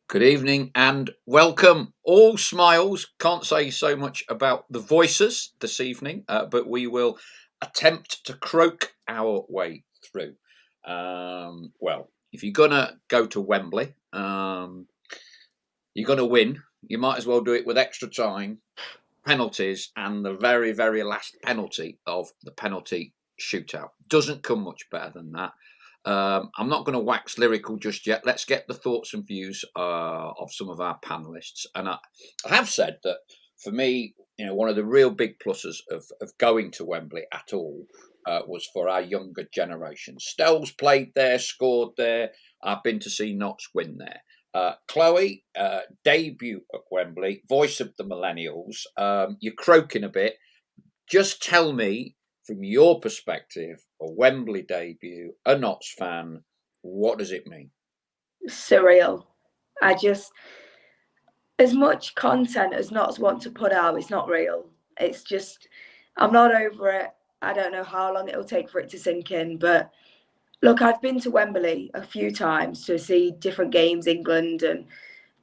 Good evening and welcome. All smiles. Can't say so much about the voices this evening, but we will attempt to croak our way through. Well, if you're going to go to Wembley, you're going to win. You might as well do it with extra time, penalties, and the very, very last penalty of the penalty shootout. Doesn't come much better than that. I'm not going to wax lyrical just yet. Let's get the thoughts and views of some of our panelists. And I have said that for me, one of the real big pluses of going to Wembley at all was for our younger generation. Stell's played there, scored there. I've been to see Notts win there. Chloe, debut at Wembley, voice of the millennials. You're croaking a bit. Just tell me, from your perspective, a Wembley debut, a Notts fan, what does it mean? Surreal. As much content as Notts want to put out, it's not real. It's just, I'm not over it. I don't know how long it'll take for it to sink in. But look, I've been to Wembley a few times to see different games, England, and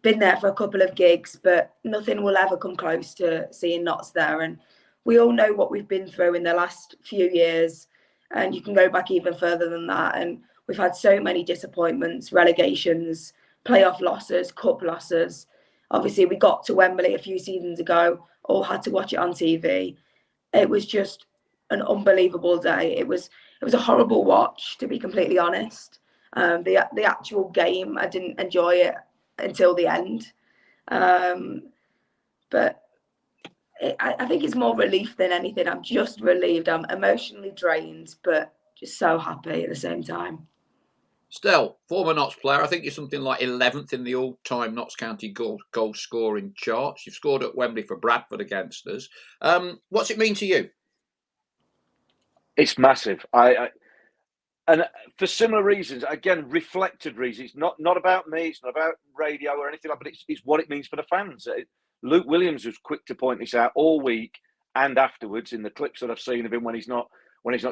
been there for a couple of gigs, but nothing will ever come close to seeing Notts there. And we all know what we've been through in the last few years, and you can go back even further than that. And we've had so many disappointments, relegations, playoff losses, cup losses. Obviously, we got to Wembley a few seasons ago, all had to watch it on TV. It was just an unbelievable day. It was a horrible watch, to be completely honest. The actual game, I didn't enjoy it until the end. But I think it's more relief than anything. I'm just relieved. I'm emotionally drained, but just so happy at the same time. Stell, former Notts player, I think you're something like 11th in the all-time Notts County goal scoring charts. You've scored at Wembley for Bradford against us. What's it mean to you? It's massive. And for similar reasons, again, reflected reasons. It's not about me. It's not about radio or anything like that. But it's what it means for the fans. Luke Williams was quick to point this out all week and afterwards in the clips that I've seen of him when he's not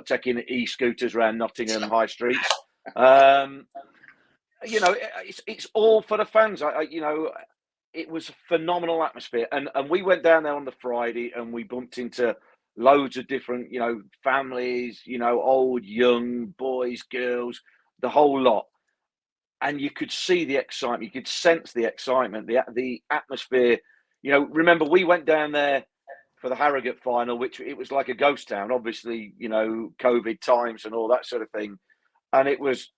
taking e-scooters around Nottingham high streets. It's all for the fans. It was a phenomenal atmosphere, and we went down there on the Friday and we bumped into loads of different, families, old, young, boys, girls, the whole lot. And you could see the excitement, you could sense the excitement, the atmosphere. Remember, we went down there for the Harrogate final, which it was like a ghost town, obviously, COVID times and all that sort of thing. And it was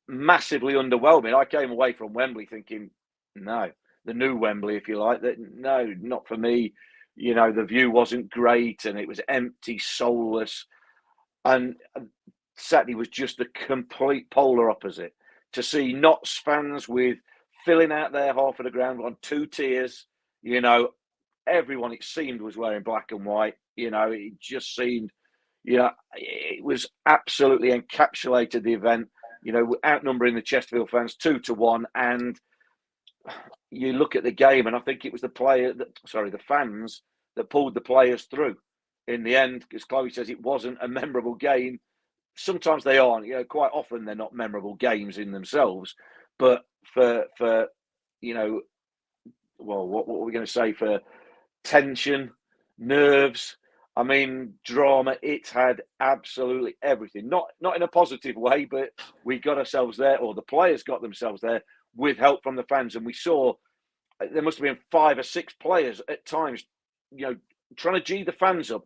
massively underwhelming. I came away from Wembley thinking, no, the new Wembley, if you like, no, not for me. The view wasn't great and it was empty, soulless. And Saturday was just the complete polar opposite. To see Notts fans filling out their half of the ground on two tiers, everyone, it seemed, was wearing black and white. It just seemed, it was absolutely encapsulated the event, outnumbering the Chesterfield fans 2-1. And you look at the game, and I think it was the fans that pulled the players through in the end, because Chloe says it wasn't a memorable game. Sometimes they aren't, quite often they're not memorable games in themselves, but for what were we going to say, for tension, nerves, drama, it had absolutely everything. Not in a positive way, but we got ourselves there, or the players got themselves there with help from the fans. And we saw there must have been 5 or 6 players at times, trying to G the fans up.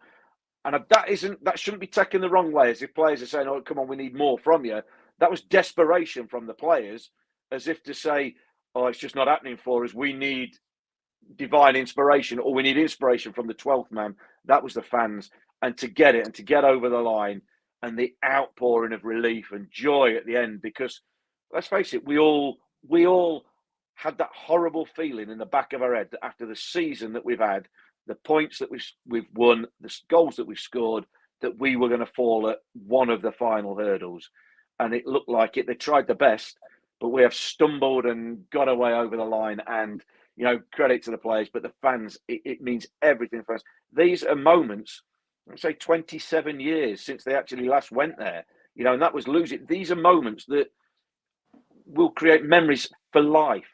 And that shouldn't be taken the wrong way, as if players are saying, "Oh, come on, we need more from you." That was desperation from the players, as if to say, "Oh, it's just not happening for us. We need divine inspiration, or we need inspiration from the 12th man." That was the fans. And to get it and to get over the line, and the outpouring of relief and joy at the end, because let's face it, we all had that horrible feeling in the back of our head that after the season that we've had, the points that we've won, the goals that we've scored, that we were going to fall at one of the final hurdles. And it looked like it. They tried the best, but we have stumbled and got away over the line. And, credit to the players, but the fans, it means everything for us. These are moments, I'd say 27 years since they actually last went there, and that was losing. These are moments that will create memories for life.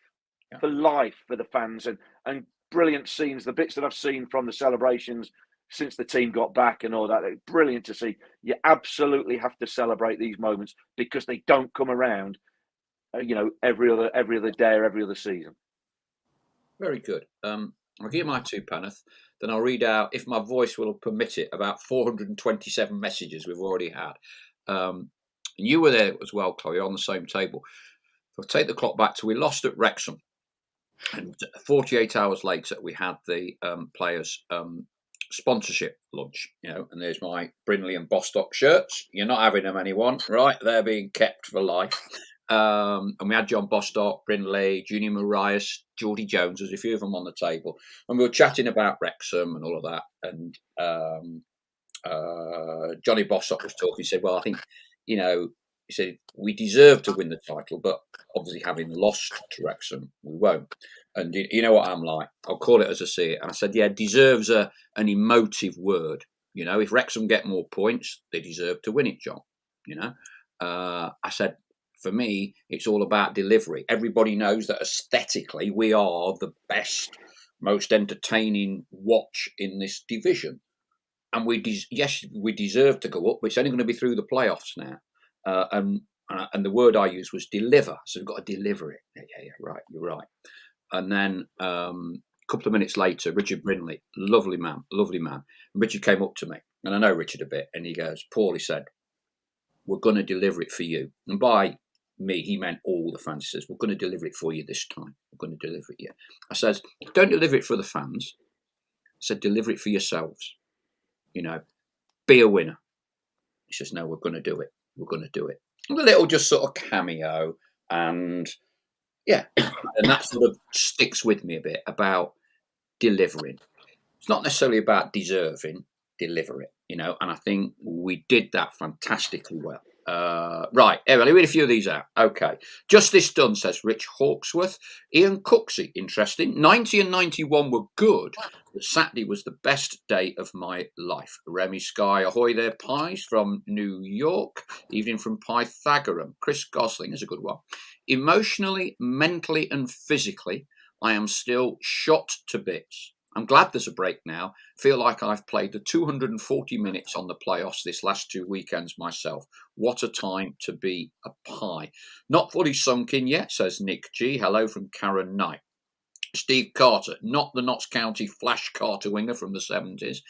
for life for the fans, and brilliant scenes. The bits that I've seen from the celebrations since the team got back and all that, it's brilliant to see. You absolutely have to celebrate these moments because they don't come around, every other day or every other season. Very good. I'll give you my two, Penneth. Then I'll read out, if my voice will permit it, about 427 messages we've already had. And you were there as well, Chloe, on the same table. I'll take the clock back to we lost at Wrexham. And 48 hours later, we had the players' sponsorship lunch, and there's my Brindley and Bostock shirts. You're not having them, anyone, right? They're being kept for life. And we had John Bostock, Brindley, Junior Marias, Geordie Jones. There's a few of them on the table. And we were chatting about Wrexham and all of that. And Johnny Bostock was talking. He said, well, I think, he said, we deserve to win the title, but obviously having lost to Wrexham, we won't. And you know what I'm like. I'll call it as I see it. And I said, yeah, deserves an emotive word. If Wrexham get more points, they deserve to win it, John. I said, for me, it's all about delivery. Everybody knows that aesthetically, we are the best, most entertaining watch in this division. And we deserve to go up, but it's only going to be through the playoffs now. And the word I used was deliver. So we've got to deliver it. Yeah, right. You're right. And then a couple of minutes later, Richard Brindley, lovely man. And Richard came up to me, and I know Richard a bit, and he goes, Paul, he said, we're going to deliver it for you. And by me, he meant all the fans. He says, we're going to deliver it for you this time. We're going to deliver it, yeah. I says, don't deliver it for the fans. I said, deliver it for yourselves. Be a winner. He says, no, we're going to do it. We're going to do it. And a little just sort of cameo, and yeah, and that sort of sticks with me a bit about delivering. It's not necessarily about deserving, deliver it, and I think we did that fantastically well. Right, anyway, I'll read a few of these out. Okay. Justice Dunn says, Rich Hawksworth. Ian Cooksey, interesting. 90 and 91 were good, but Saturday was the best day of my life. Remy Sky, ahoy there, Pies from New York. Evening from Pythagorean. Chris Gosling is a good one. Emotionally, mentally, and physically, I am still shot to bits. I'm glad there's a break now. Feel like I've played the 240 minutes on the playoffs this last 2 weekends myself. What a time to be a Pie. Not fully sunk in yet, says Nick G. Hello from Karen Knight. Steve Carter, not the Notts County Flash Carter winger from the 70s.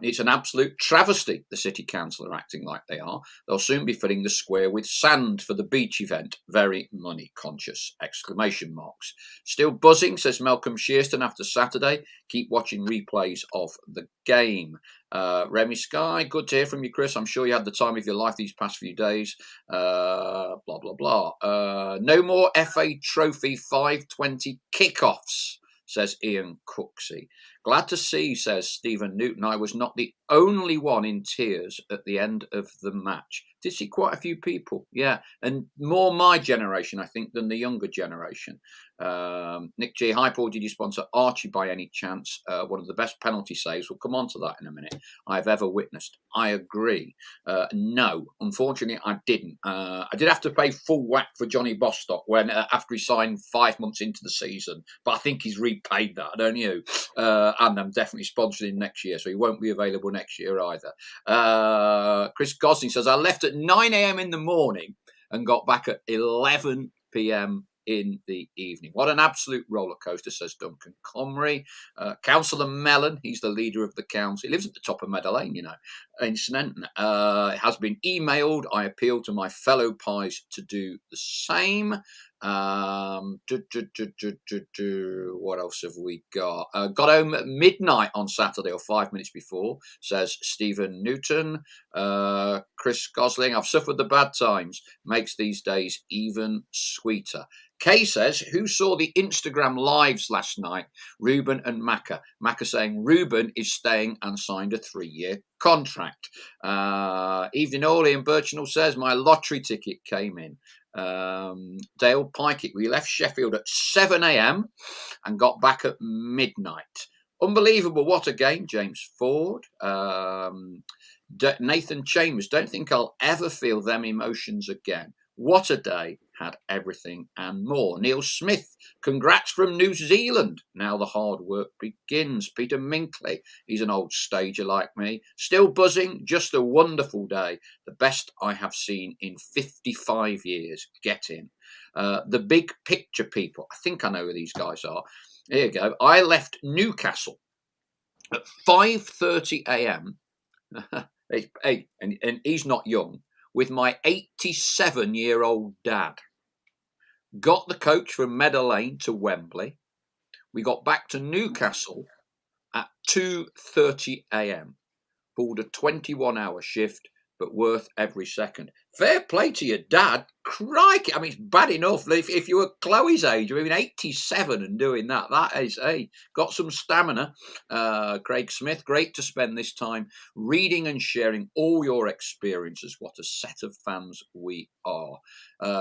It's an absolute travesty, the City Council are acting like they are. They'll soon be filling the square with sand for the beach event. Very money conscious, exclamation marks. Still buzzing, says Malcolm Shearston after Saturday. Keep watching replays of the game. Remy Sky, good to hear from you, Chris. I'm sure you had the time of your life these past few days. Blah, blah, blah. No more FA Trophy 520 kickoffs, says Ian Cooksey. Glad to see, says Stephen Newton, I was not the only one in tears at the end of the match. Did see quite a few people, yeah, and more my generation, I think, than the younger generation. Nick G. Hi, Paul, did you sponsor Archie by any chance? One of the best penalty saves, we'll come on to that in a minute, I've ever witnessed. I agree. No, unfortunately, I didn't. I did have to pay full whack for Johnny Bostock when after he signed 5 months into the season, but I think he's repaid that, don't you? And I'm definitely sponsoring him next year, so he won't be available next year either. Chris Gosling says, I left at 9 a.m. in the morning and got back at 11 p.m. in the evening. What an absolute roller coaster, says Duncan Comrie. Councillor Mellon, he's the leader of the council. He lives at the top of Meadow Lane, in Snenton. It has been emailed. I appeal to my fellow Pies to do the same. What else have we got? Got home at midnight on Saturday or 5 minutes before, says Stephen Newton. Chris Gosling, I've suffered the bad times, makes these days even sweeter. Kay says, who saw the Instagram lives last night? Ruben and Macca. Macca saying Ruben is staying and signed a 3-year contract. Evening all, Ian Birchnell says, my lottery ticket came in. Dale Pikett, we left Sheffield at 7 a.m. and got back at midnight. Unbelievable, what a game, James Ford. Nathan Chambers, don't think I'll ever feel them emotions again. What a day. had everything and more. Neil Smith, congrats from New Zealand. Now the hard work begins. Peter Minkley, he's an old stager like me. Still buzzing, just a wonderful day. The best I have seen in 55 years. Get in. The big picture people, I think I know who these guys are. Here you go. I left Newcastle at 5:30 a.m. Hey, and he's not young, with my 87-year-old dad. Got the coach from Meadow Lane to Wembley. We got back to Newcastle at 2:30 a.m. Pulled a 21-hour shift, but worth every second. Fair play to your dad. Crikey. I mean, it's bad enough if you were Chloe's age, I mean, 87 and doing that. That is, hey, got some stamina. Craig Smith, great to spend this time reading and sharing all your experiences. What a set of fans we are.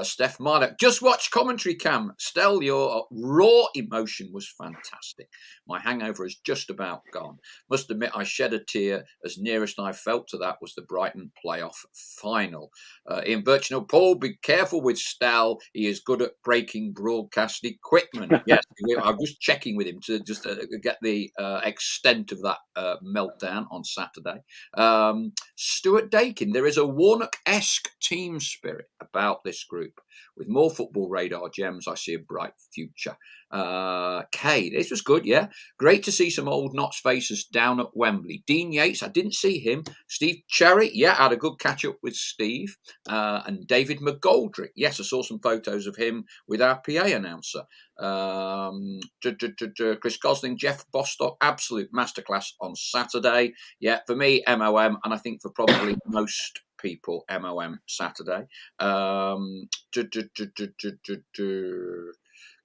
Steph Marlock, just watch commentary cam. Stel, your raw emotion was fantastic. My hangover is just about gone. Must admit I shed a tear, as nearest I felt to that was the Brighton playoff final. Ian Birchnell, Paul, be careful with Stel. He is good at breaking broadcast equipment. Yes, I was checking with him to just get the extent of that meltdown on Saturday. Stuart Dakin, there is a Warnock-esque team spirit about this group. With more football radar gems, I see a bright future. Kay, this was good, yeah. Great to see some old Notts faces down at Wembley. Dean Yates, I didn't see him. Steve Cherry, yeah, I had a good catch up with Steve. And David McGoldrick, yes, I saw some photos of him with our PA announcer. Chris Gosling, Jeff Bostock, absolute masterclass on Saturday. Yeah, for me, MOM, and I think for probably most people, MOM Saturday.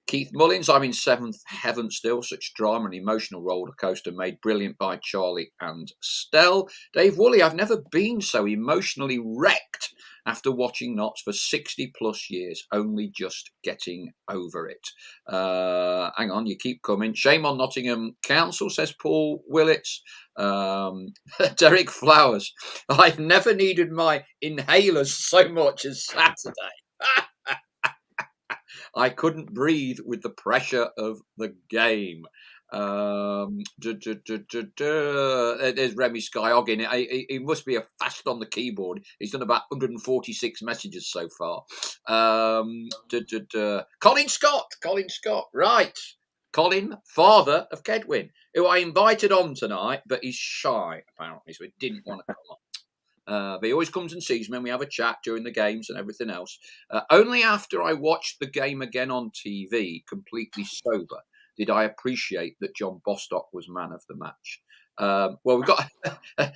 Keith Mullins, I'm in seventh heaven still. Such drama and emotional roller coaster made brilliant by Charlie and Stel. Dave Woolley, I've never been so emotionally wrecked after watching Notts for 60 plus years, only just getting over it. Hang on, you keep coming. Shame on Nottingham Council, says Paul Willits. Derek Flowers, I've never needed my inhalers so much as Saturday. I couldn't breathe with the pressure of the game. There's Remy Skyhoggin. He must be a fast on the keyboard. He's done about 146 messages so far. Colin Scott, right. Colin, father of Kedwin, who I invited on tonight, but he's shy, apparently, so he didn't want to come on. But he always comes and sees me and we have a chat during the games and everything else. Only after I watched the game again on TV, completely sober, did I appreciate that John Bostock was man of the match. Well, we've got,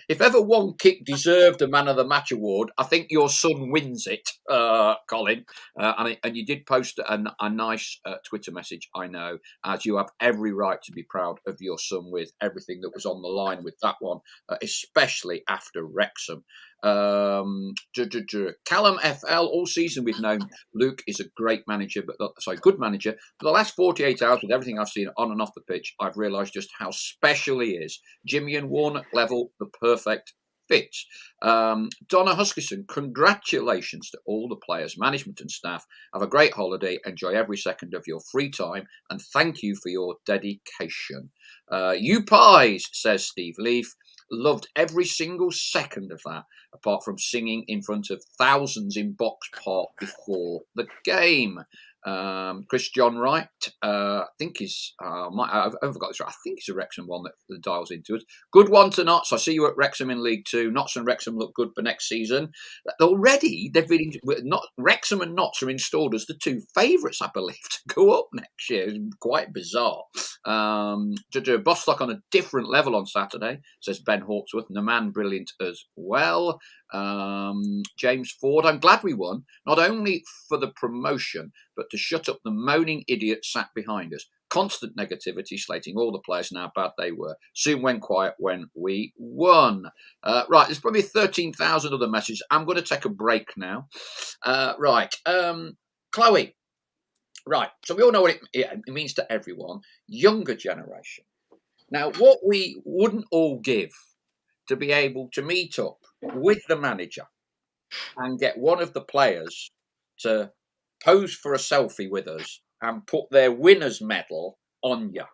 if ever one kick deserved a man of the match award, I think your son wins it, Colin. And you did post a nice Twitter message, I know, as you have every right to be proud of your son with everything that was on the line with that one, especially after Wrexham. Callum FL, all season we've known Luke is a great manager, good manager. For the last 48 hours, with everything I've seen on and off the pitch, I've realised just how special he is. Jimmy and Warnock level, the perfect fit. Donna Huskisson, congratulations to all the players, management and staff. Have a great holiday, enjoy every second of your free time, and thank you for your dedication. You pies, says Steve Leaf. Loved every single second of that, apart from singing in front of thousands in Box Park before the game. Chris John Wright, I think he's, I've forgot this right. I think he's a Wrexham one that dials into us. Good one to Notts. I see you at Wrexham in League Two. Notts and Wrexham look good for next season. Already, they've been Wrexham and Notts are installed as the two favourites, I believe, to go up next year. It's quite bizarre. Bostock on a different level on Saturday, says Ben Hawksworth. Naman brilliant as well. James Ford, I'm glad we won, not only for the promotion, but to shut up the moaning idiot sat behind us. Constant negativity, slating all the players and how bad they were. Soon went quiet when we won. Right, there's probably 13,000 other messages. I'm going to take a break now. Chloe. Right, so we all know what it means to everyone. Younger generation. Now, what we wouldn't all give to be able to meet up with the manager and get one of the players to pose for a selfie with us and put their winner's medal on you.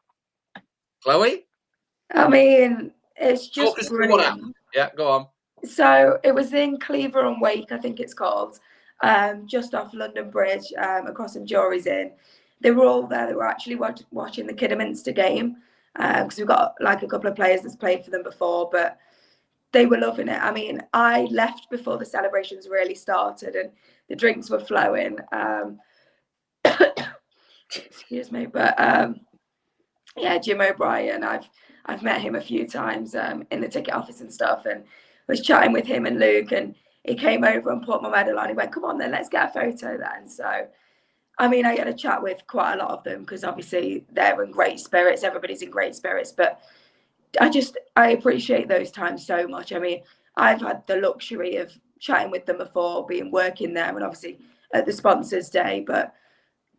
Chloe? I mean, it's Talk just us through what brilliant. happened. Yeah, go on. So it was in Cleaver and Wake, I think it's called, just off London Bridge, across St Jury's Inn. They were all there. They were actually watching the Kidderminster game, because we've got like a couple of players that's played for them before, but they were loving it. I mean, I left before the celebrations really started and the drinks were flowing. Excuse me, but yeah, Jim O'Brien, I've met him a few times in the ticket office and stuff, and was chatting with him and Luke, and he came over and put my medal on. He went, "Come on then, let's get a photo then." So, I mean, I had a chat with quite a lot of them because obviously they're in great spirits. Everybody's in great spirits, but I appreciate those times so much. I mean, I've had the luxury of chatting with them before, being working there, and obviously at the sponsors' day, but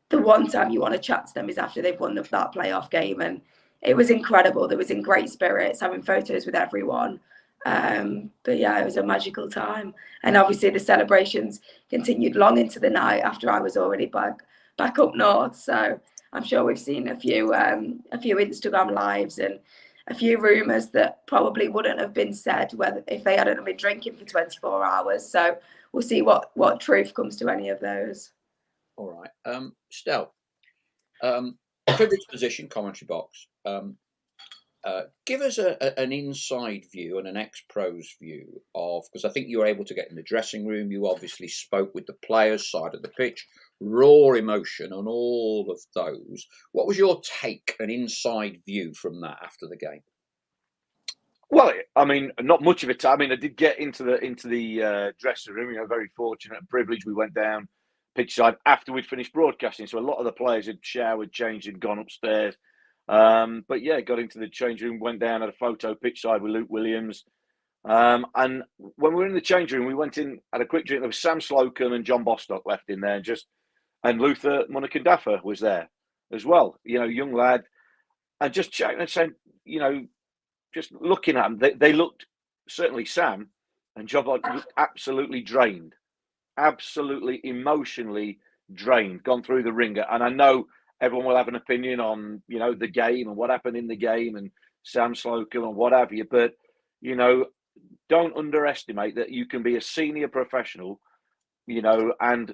the one time you want to chat to them is after they've won that playoff game, and it was incredible. They was in great spirits, having photos with everyone. But yeah, it was a magical time, and obviously the celebrations continued long into the night after I was already back up north. So I'm sure we've seen a few Instagram lives and a few rumours that probably wouldn't have been said whether if they hadn't been drinking for 24 hours. So we'll see what truth comes to any of those. All right. Stel, privileged position, commentary box. Give us an inside view and an ex-pros view of, because I think you were able to get in the dressing room. You obviously spoke with the players' side of the pitch, raw emotion and all of those. What was your take, an inside view from that after the game? Well, I mean, not much of it. I mean, I did get into the dressing room. You know, very fortunate and privileged. We went down pitch side after we'd finished broadcasting, so a lot of the players had showered, changed, and gone upstairs. But yeah, got into the change room, went down, had a photo pitch side with Luke Williams. And when we were in the change room, we went in, had a quick drink. There was Sam Slocum and John Bostock left in there, and Luther Munakandaffa was there as well. You know, young lad, and just chatting and saying, you know, just looking at them, they looked, certainly Sam and John looked absolutely drained, absolutely emotionally drained, gone through the ringer. And I know everyone will have an opinion on, you know, the game and what happened in the game and Sam Slocum and what have you. But, you know, don't underestimate that you can be a senior professional, you know, and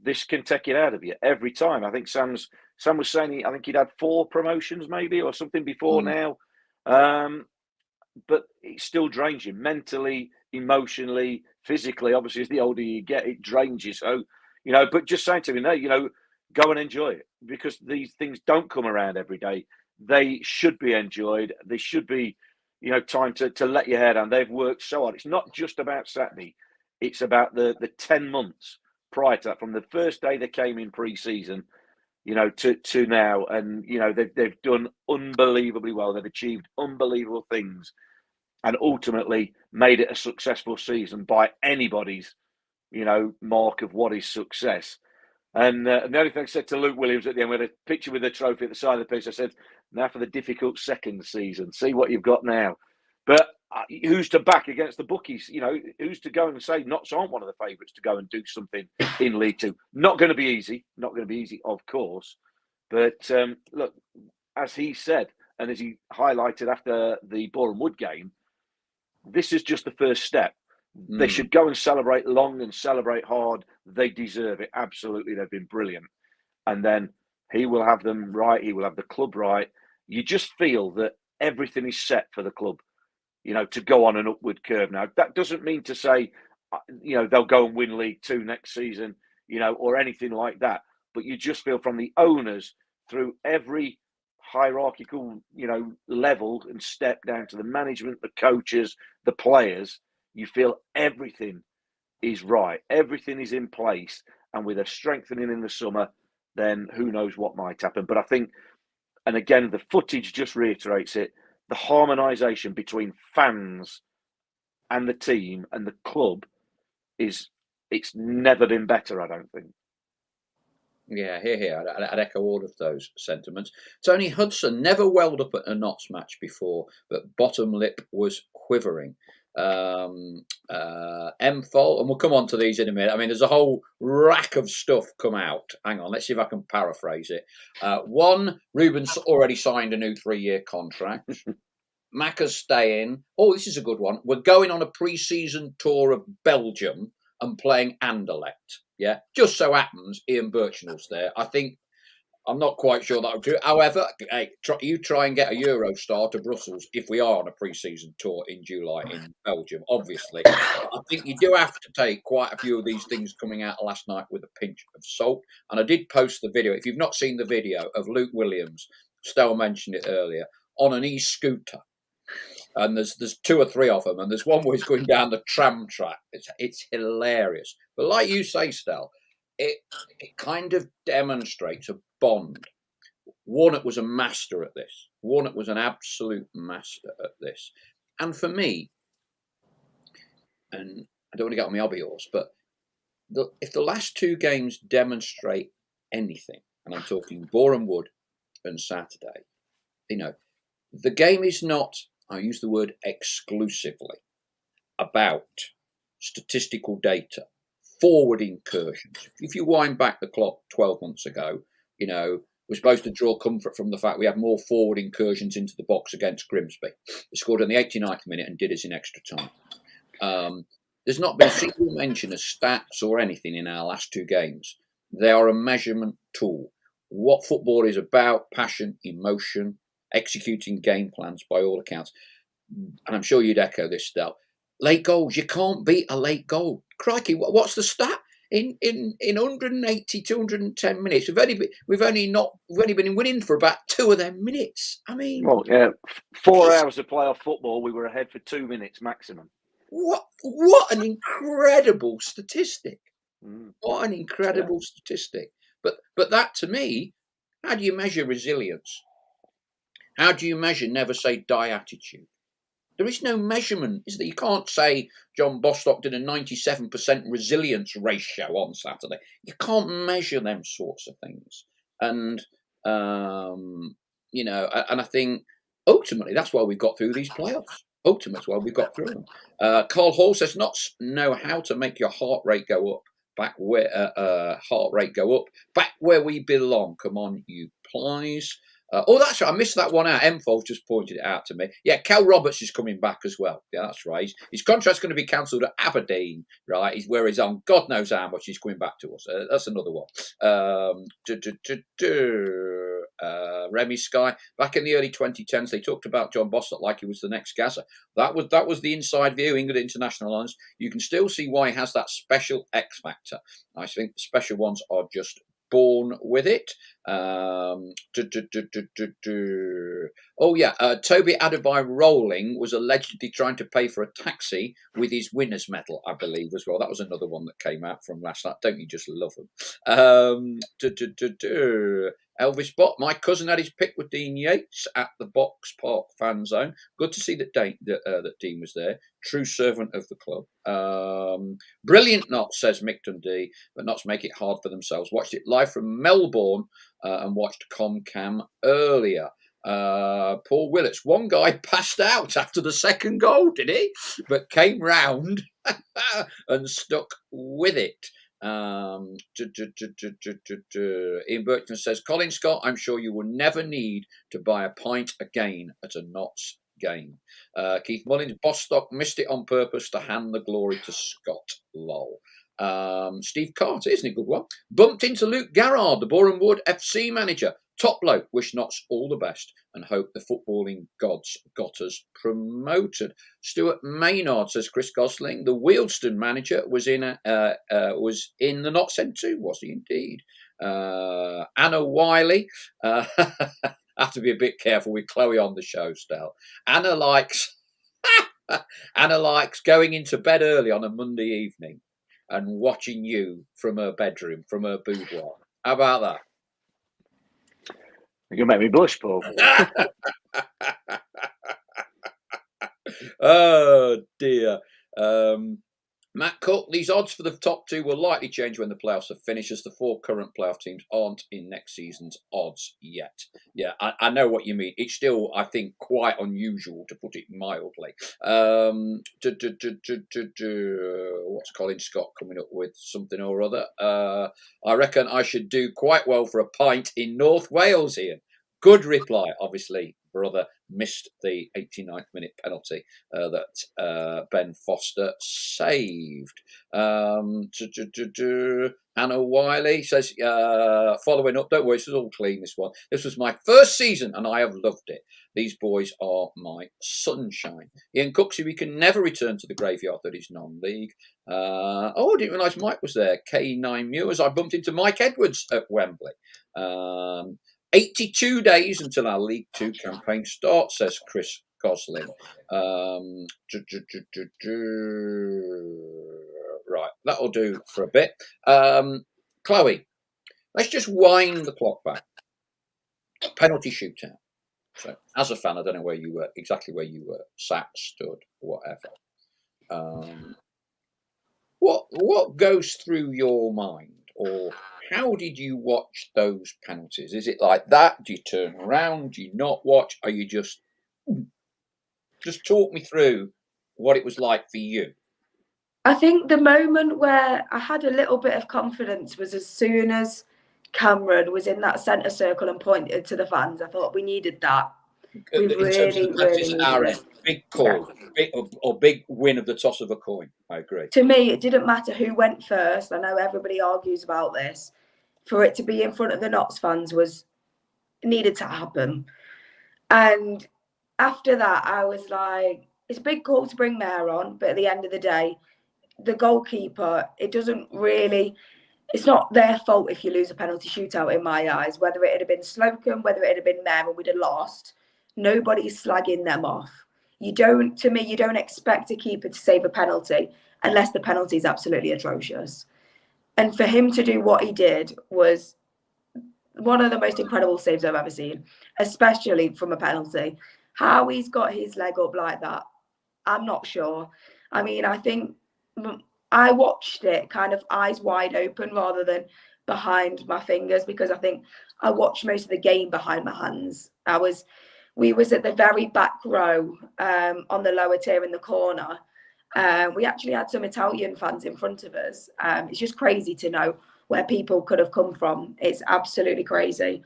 this can take it out of you every time. I think Sam was saying, I think he'd had 4 promotions maybe or something before now. But it still drains you mentally, emotionally, physically. Obviously, as the older you get, it drains you. So, you know, but just saying to him, no, you know, go and enjoy it because these things don't come around every day. They should be enjoyed. They should be, you know, time to let your hair down. They've worked so hard. It's not just about Saturday. It's about the 10 months prior to that, from the first day they came in pre-season, you know, to now. And, you know, they've done unbelievably well. They've achieved unbelievable things and ultimately made it a successful season by anybody's, you know, mark of what is success. And the only thing I said to Luke Williams at the end, with a picture with the trophy at the side of the pitch, I said, now for the difficult second season, see what you've got now. But who's to back against the bookies? You know, who's to go and say Notts aren't one of the favourites to go and do something in League Two? Not going to be easy. Not going to be easy, of course. But look, as he said, and as he highlighted after the Boreham Wood game, this is just the first step. They should go and celebrate long and celebrate hard. They deserve it. Absolutely. They've been brilliant. And then he will have them right. He will have the club right. You just feel that everything is set for the club, you know, to go on an upward curve. Now, that doesn't mean to say, you know, they'll go and win League Two next season, you know, or anything like that. But you just feel from the owners through every hierarchical, you know, level and step down to the management, the coaches, the players, you feel everything is right. Everything is in place. And with a strengthening in the summer, then who knows what might happen. But I think, and again, the footage just reiterates it, the harmonisation between fans and the team and the club it's never been better, I don't think. Yeah, here. I'd echo all of those sentiments. Tony Hudson never welled up at a Notts match before, but bottom lip was quivering. MFOL, and we'll come on to these in a minute. I mean, there's a whole rack of stuff come out. Hang on, let's see if I can paraphrase it. One, Ruben's already signed a new 3-year contract. Macca's staying. Oh, this is a good one. We're going on a pre-season tour of Belgium and playing Anderlecht. Yeah, just so happens Ian Birchnell's there. I'm not quite sure that I'll do it. However, hey, you try and get a Eurostar to Brussels if we are on a pre-season tour in July in Belgium, obviously. But I think you do have to take quite a few of these things coming out last night with a pinch of salt. And I did post the video. If you've not seen the video of Luke Williams, Stell mentioned it earlier, on an e-scooter. And there's 2 or 3 of them, and there's one where he's going down the tram track. It's hilarious. But like you say, Stell, it kind of demonstrates a bond. Warnock was a master at this. Warnock was an absolute master at this. And for me, and I don't want to get on my hobby horse, but if the last 2 games demonstrate anything, and I'm talking Boreham Wood and Saturday, the game is not, I use the word exclusively, about statistical data, forward incursions. If you wind back the clock 12 months ago, we're supposed to draw comfort from the fact we had more forward incursions into the box against Grimsby. They scored in the 89th minute and did us in extra time. There's not been a single mention of stats or anything in our last 2 games. They are a measurement tool. What football is about, passion, emotion, executing game plans by all accounts. And I'm sure you'd echo this, Stell. Late goals, you can't beat a late goal. Crikey, what's the stat? In 180, 210 minutes, we've only been winning for about 2 of them minutes. I mean, well, yeah, 4 hours of playoff football, we were ahead for 2 minutes maximum. What an incredible statistic! What an incredible statistic! But that, to me, how do you measure resilience? How do you measure never say die attitude? There is no measurement, is there? You can't say John Bostock did a 97% resilience ratio on Saturday. You can't measure them sorts of things. And, and I think ultimately that's why we got through these playoffs. Ultimately, that's why we got through them. Carl Hall says, not know how to make your heart rate go up. Back where we belong. Come on, you plies. That's right. I missed that one out. Mfov just pointed it out to me. Yeah, Cal Roberts is coming back as well. Yeah, that's right. His contract's going to be cancelled at Aberdeen, right? Where he's on God knows how much. He's coming back to us. That's another one. Remy Sky. Back in the early 2010s, they talked about John Bostock like he was the next Gaza. That was the inside view. England International Lines. You can still see why he has that special X factor. I think the special ones are just born with it. Toby Adebayo Rolling was allegedly trying to pay for a taxi with his winner's medal, I believe, as well. That was another one that came out from last night. Don't you just love them? Elvis Bott, my cousin had his pick with Dean Yates at the Box Park fan zone. Good to see that Dean was there. True servant of the club. Brilliant knots, says Mick Dundee, but knots make it hard for themselves. Watched it live from Melbourne and watched Comcam earlier. Paul Willits, one guy passed out after the second goal, did he? But came round and stuck with it. Ian Burton says, Colin Scott, I'm sure you will never need to buy a pint again at a Notts game. Keith Mullins, Bostock missed it on purpose to hand the glory to Scott. Lol. Steve Carter, isn't it a good one? Bumped into Luke Garrard, the Boreham Wood FC manager. Top bloke, wish Notts all the best and hope the footballing gods got us promoted. Stuart Maynard, says Chris Gosling, the Wealdstone manager was in the Notts end too, was he indeed? Anna Wiley, have to be a bit careful with Chloe on the show still. Anna likes going into bed early on a Monday evening and watching you from her bedroom, from her boudoir. How about that? You'll make me blush, Paul. Oh dear. Matt Cook, these odds for the top two will likely change when the playoffs are finished, as the 4 current playoff teams aren't in next season's odds yet. Yeah, I know what you mean. It's still, I think, quite unusual, to put it mildly. What's Colin Scott coming up with? Something or other. I reckon I should do quite well for a pint in North Wales, Ian. Good reply, obviously, brother. Missed the 89th minute penalty that Ben Foster saved. Anna Wiley says, following up, don't worry, this is all clean, this one. This was my first season and I have loved it. These boys are my sunshine. Ian Cooksey, we can never return to the graveyard that is non-league. I didn't realise Mike was there. K9 Muirs, I bumped into Mike Edwards at Wembley. 82 days until our League Two campaign starts, says Chris Gosling. Right, that'll do for a bit. Chloe, let's just wind the clock back. Penalty shootout. So, as a fan, I don't know where you were, exactly where you were, sat, stood, whatever. What goes through your mind, or how did you watch those penalties? Is it like that? Do you turn around? Do you not watch? Are you just talk me through what it was like for you? I think the moment where I had a little bit of confidence was as soon as Cameron was in that centre circle and pointed to the fans. I thought we needed that. We really needed it. Big call, yeah. Big win of the toss of a coin. I agree. To me, it didn't matter who went first. I know everybody argues about this. For it to be in front of the Notts fans needed to happen. And after that, I was like, it's a big call to bring Mayor on, but at the end of the day, the goalkeeper, it's not their fault if you lose a penalty shootout in my eyes, whether it had been Slocum, whether it had been Mayor and we'd have lost. Nobody's slagging them off. You don't expect a keeper to save a penalty unless the penalty is absolutely atrocious. And for him to do what he did was one of the most incredible saves I've ever seen, especially from a penalty. How he's got his leg up like that, I'm not sure. I mean, I think I watched it kind of eyes wide open rather than behind my fingers, because I think I watched most of the game behind my hands. We was at the very back row on the lower tier in the corner. We actually had some Italian fans in front of us. It's just crazy to know where people could have come from. It's absolutely crazy.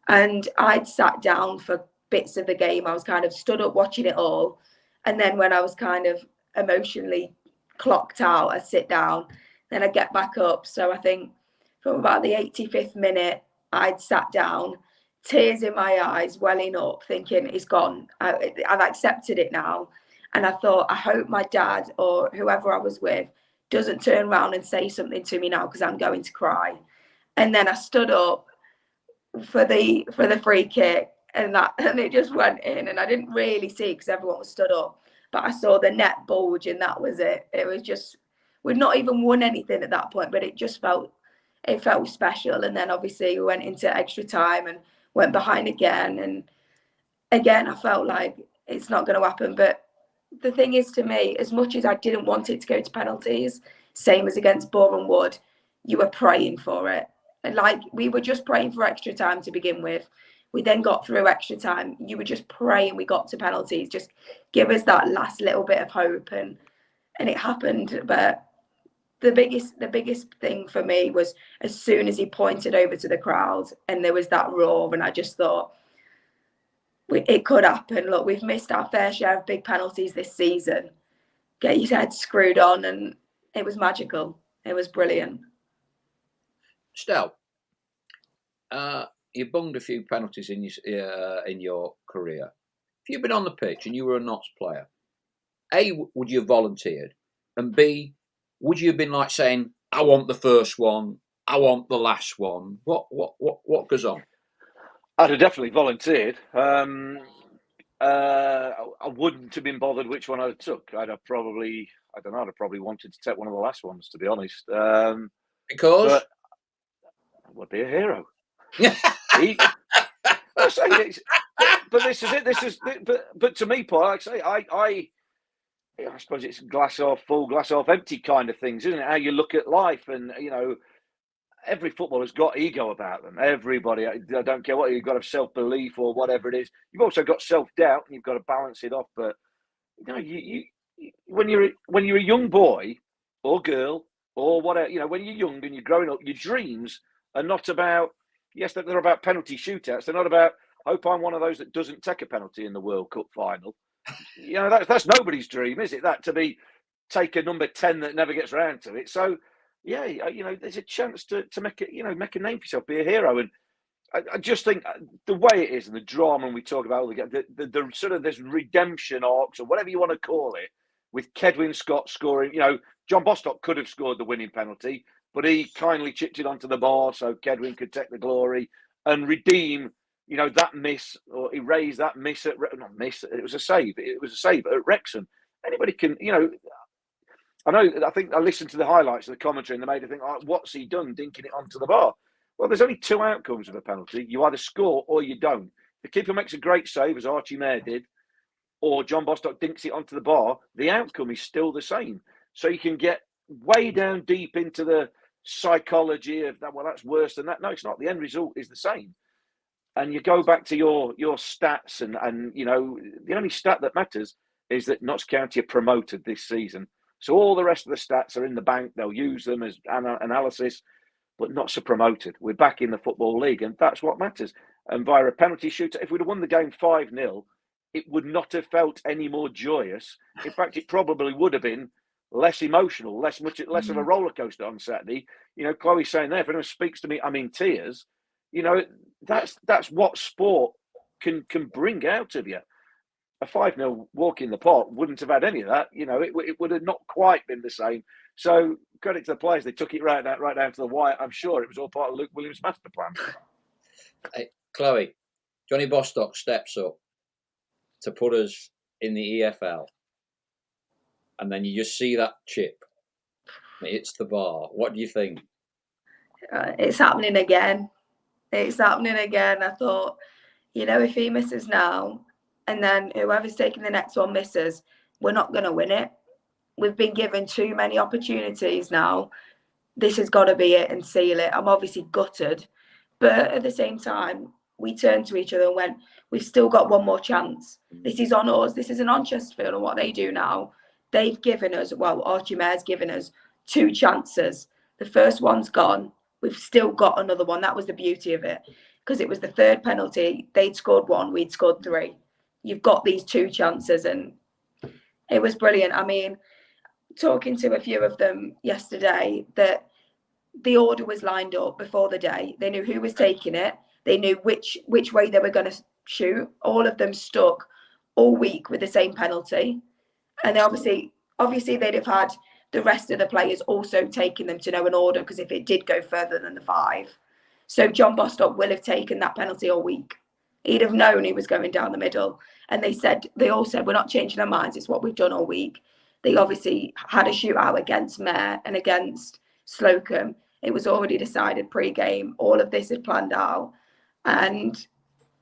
And I'd sat down for bits of the game. I was kind of stood up watching it all. And then when I was kind of emotionally clocked out, I'd sit down, then I'd get back up. So I think from about the 85th minute, I'd sat down, tears in my eyes, welling up, thinking it's gone. I've accepted it now. And I thought, I hope my dad or whoever I was with doesn't turn around and say something to me now, because I'm going to cry. And then I stood up for the free kick, and it just went in, and I didn't really see because everyone was stood up, but I saw the net bulge, and that was it. It was just, we'd not even won anything at that point, but it felt special. And then obviously we went into extra time and went behind again, and again I felt like it's not going to happen. But the thing is, to me, as much as I didn't want it to go to penalties, same as against Boreham Wood, you were praying for it. And like, we were just praying for extra time to begin with. We then got through extra time. You were just praying we got to penalties. Just give us that last little bit of hope, and it happened. But the biggest thing for me was as soon as he pointed over to the crowd and there was that roar, and I just thought, it could happen. Look, we've missed our fair share of big penalties this season. Get your head screwed on, and it was magical. It was brilliant. Stel, you bunged a few penalties in your career. If you'd been on the pitch and you were a Notts player, A, would you have volunteered? And B, would you have been like saying, I want the first one, I want the last one? What goes on? I'd have definitely volunteered. I wouldn't have been bothered which one I took. I'd have probably wanted to take one of the last ones, to be honest. Because I would be a hero. But this is it. But to me, Paul, like I say, I suppose it's glass half full, glass half empty kind of things, isn't it? How you look at life, and every footballer's got ego about them. Everybody, I don't care what you've got of self-belief or whatever it is. You've also got self-doubt, and you've got to balance it off. But when you're a young boy or girl or whatever, when you're young and you're growing up, your dreams are not about. Yes, they're about penalty shootouts. They're not about. Hope I'm one of those that doesn't take a penalty in the World Cup final. That's nobody's dream, is it? That to take a number 10 that never gets round to it. So, yeah, there's a chance to make it, make a name for yourself, be a hero. And I just think the way it is and the drama, and we talk about the sort of this redemption arcs or whatever you want to call it, with Kedwin Scott scoring. John Bostock could have scored the winning penalty, but he kindly chipped it onto the bar so Kedwin could take the glory and redeem. That miss, or erase that miss at not miss. It was a save. It was a save at Wrexham. Anybody can, I think I listened to the highlights of the commentary, and they made me think, what's he done, dinking it onto the bar? Well, there's only two outcomes of a penalty. You either score or you don't. The keeper makes a great save, as Archie Mayer did, or John Bostock dinks it onto the bar. The outcome is still the same. So you can get way down deep into the psychology of that. Well, that's worse than that. No, it's not. The end result is the same. And you go back to your stats, and the only stat that matters is that Notts County are promoted this season. So all the rest of the stats are in the bank. They'll use them as analysis, but Notts are promoted. We're back in the Football League, and that's what matters. And via a penalty shootout, if we'd have won the game 5-0, it would not have felt any more joyous. In fact, it probably would have been less emotional, less of a roller coaster on Saturday. Chloe's saying there, if anyone speaks to me, I'm in tears. That's what sport can bring out of you. A 5-0 walk in the park wouldn't have had any of that. It would have not quite been the same. So credit to the players, they took it right down to the wire. I'm sure it was all part of Luke Williams' master plan. Hey, Chloe, Johnny Bostock steps up to put us in the EFL, and then you just see that chip. It hits the bar. What do you think? It's happening again. It's happening again. I thought, if he misses now, and then whoever's taking the next one misses, we're not going to win it. We've been given too many opportunities now. This has got to be it and seal it. I'm obviously gutted. But at the same time, we turned to each other and went, we've still got one more chance. This is on us. This isn't on Chesterfield and what they do now. They've given us, Archie Mayer's given us 2 chances. The first one's gone. We've still got another one. That was the beauty of it, because it was the third penalty. They'd scored 1, we'd scored 3. You've got these 2 chances, and it was brilliant. I mean, talking to a few of them yesterday, that the order was lined up before the day. They knew who was taking it. They knew which way they were going to shoot. All of them stuck all week with the same penalty. And obviously they'd have had the rest of the players also taking them to know an order, because if it did go further than the 5. So John Bostock will have taken that penalty all week. He'd have known he was going down the middle. And they all said, we're not changing our minds. It's what we've done all week. They obviously had a shootout against Mayer and against Slocum. It was already decided pre-game. All of this had planned out. And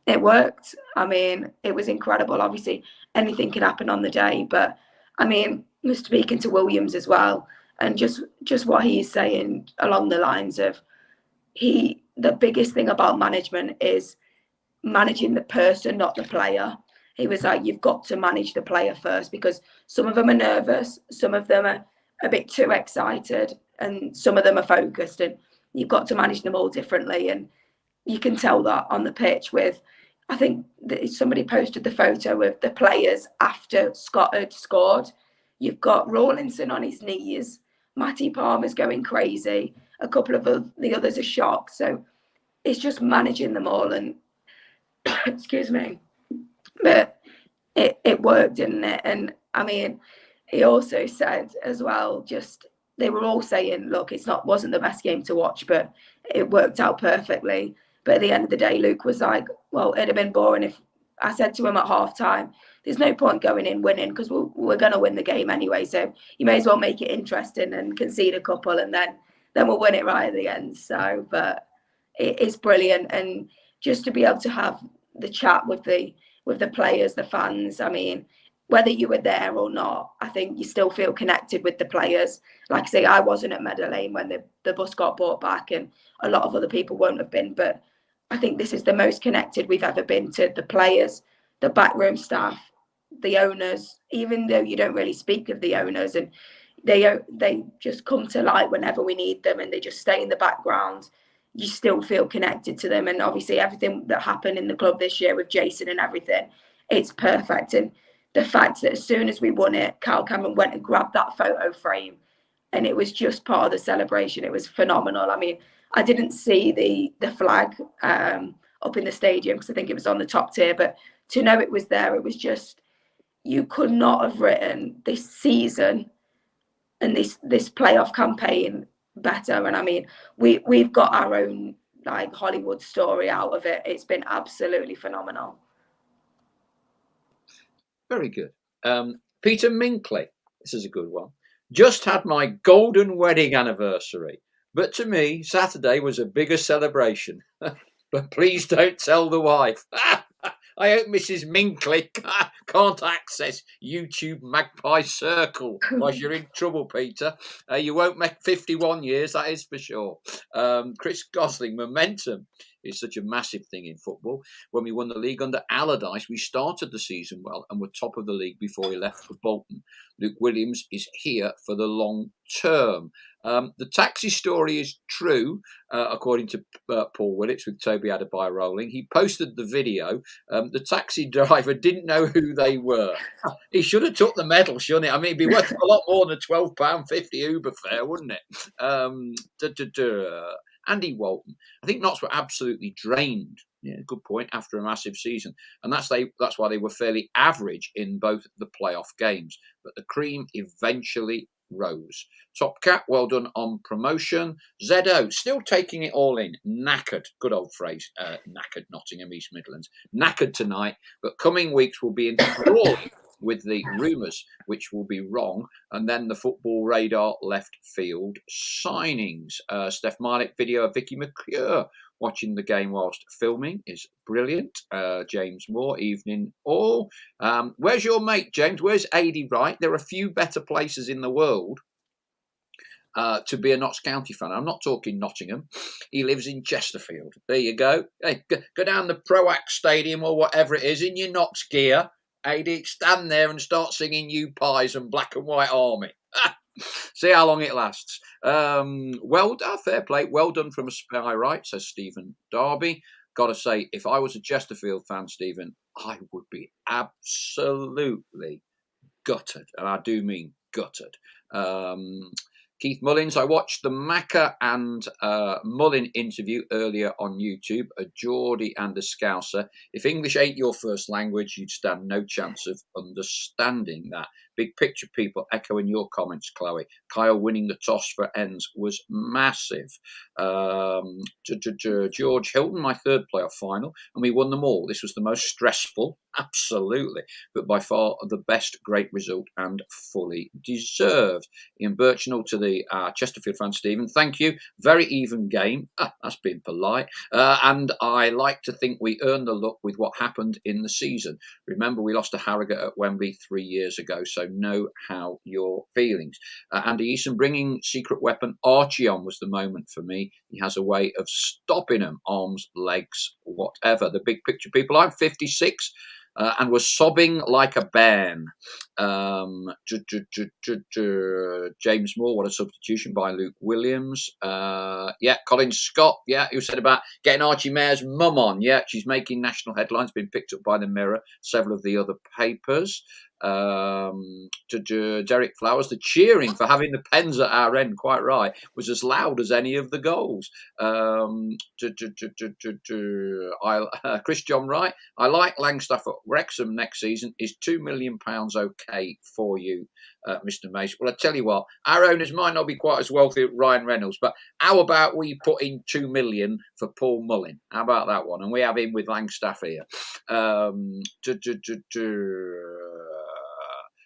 it worked. I mean, it was incredible. Obviously, anything can happen on the day. But, I mean, we're speaking to Williams as well. And just what he's saying along the lines of, the biggest thing about management is managing the person, not the player. He was like, you've got to manage the player first, because some of them are nervous, some of them are a bit too excited, and some of them are focused, and you've got to manage them all differently. And you can tell that on the pitch with, I think somebody posted the photo of the players after Scott had scored. You've got Rawlinson on his knees, Matty Palmer's going crazy, a couple of the others are shocked. So it's just managing them all, and excuse me, but it worked, didn't it? And I mean, he also said as well, they were all saying, look, wasn't the best game to watch, but it worked out perfectly. But at the end of the day, Luke was like, well, it'd have been boring if I said to him at half time, there's no point going in winning, because we're going to win the game anyway. So you may as well make it interesting and concede a couple, and then we'll win it right at the end. So, but it is brilliant. And just to be able to have the chat with the players, the fans, I mean, whether you were there or not, I think you still feel connected with the players. Like I say, I wasn't at Meadow Lane when the bus got brought back, and a lot of other people won't have been, but I think this is the most connected we've ever been to the players, the backroom staff, the owners, even though you don't really speak of the owners, and they just come to light whenever we need them, and they just stay in the background. You still feel connected to them. And obviously everything that happened in the club this year with Jason and everything, it's perfect. And the fact that as soon as we won it, Carl Cameron went and grabbed that photo frame, and it was just part of the celebration. It was phenomenal. I mean, I didn't see the flag up in the stadium because I think it was on the top tier, but to know it was there, it was just, you could not have written this season and this playoff campaign better. And I mean, we've got our own like Hollywood story out of it. It's been absolutely phenomenal. Very good. Peter Minkley, this is a good one. Just had my golden wedding anniversary, but to me, Saturday was a bigger celebration. But please don't tell the wife. I hope Mrs. Minkley can't access YouTube Magpie Circle. Otherwise, you're in trouble, Peter. You won't make 51 years, that is for sure. Chris Gosling, momentum is such a massive thing in football. When we won the league under Allardyce, we started the season well and were top of the league before he left for Bolton. Luke Williams is here for the long term. The taxi story is true, according to Paul Willits with Toby Adebayo rolling. He posted the video. The taxi driver didn't know who they were. He should have took the medal, shouldn't it? I mean, it'd be worth a lot more than £12.50 Uber fare, wouldn't it? Andy Walton. I think Notts were absolutely drained. Yeah, good point. After a massive season, and that's why they were fairly average in both the playoff games. But the cream eventually rose. Top Cat, well done on promotion. Zedo, still taking it all in. Knackered, good old phrase. Knackered, Nottingham, East Midlands. Knackered tonight, but coming weeks will be enthralling with the rumours, which will be wrong, and then the Football Radar left field signings. Steph Marlick video of Vicky McClure watching the game whilst filming is brilliant. James Moore, evening all. Where's your mate, James? Where's Adi Wright? There are a few better places in the world to be a Notts County fan. I'm not talking Nottingham. He lives in Chesterfield. There you go. Hey, go down the Proax Stadium or whatever it is in your Notts gear. Adi, stand there and start singing You Pies and Black and White Army. See how long it lasts. Fair play. Well done from a spy, right, says Stephen Darby. Got to say, if I was a Chesterfield fan, Stephen, I would be absolutely gutted. And I do mean gutted. Keith Mullins, I watched the Macca and Mullin interview earlier on YouTube, a Geordie and a Scouser. If English ain't your first language, you'd stand no chance of understanding that. Big picture people echoing your comments, Chloe. Kyle winning the toss for ends was massive. George Hilton, my third playoff final, and we won them all. This was the most stressful, absolutely, but by far the best great result and fully deserved. Ian Birchnell to the Chesterfield fan, Stephen. Thank you. Very even game. That's been polite. And I like to think we earned the luck with what happened in the season. Remember, we lost to Harrogate at Wembley 3 years ago, so know how your feelings. Andy Eason bringing secret weapon Archie on was the moment for me. He has a way of stopping them, arms, legs, whatever. The big picture people. I'm 56. And was sobbing like a bairn. James Moore, what a substitution by Luke Williams. Colin Scott, who said about getting Archie Mayor's mum on. Yeah, she's making national headlines, been picked up by the Mirror, several of the other papers. Derek Flowers, the cheering for having the pens at our end, quite right, was as loud as any of the goals. Chris John Wright, I like Langstaff at Wrexham next season. Is £2 million okay for you, Mr. Mace? Well, I tell you what, our owners might not be quite as wealthy as Ryan Reynolds, but how about we put in £2 million for Paul Mullin? How about that one? And we have him with Langstaff here.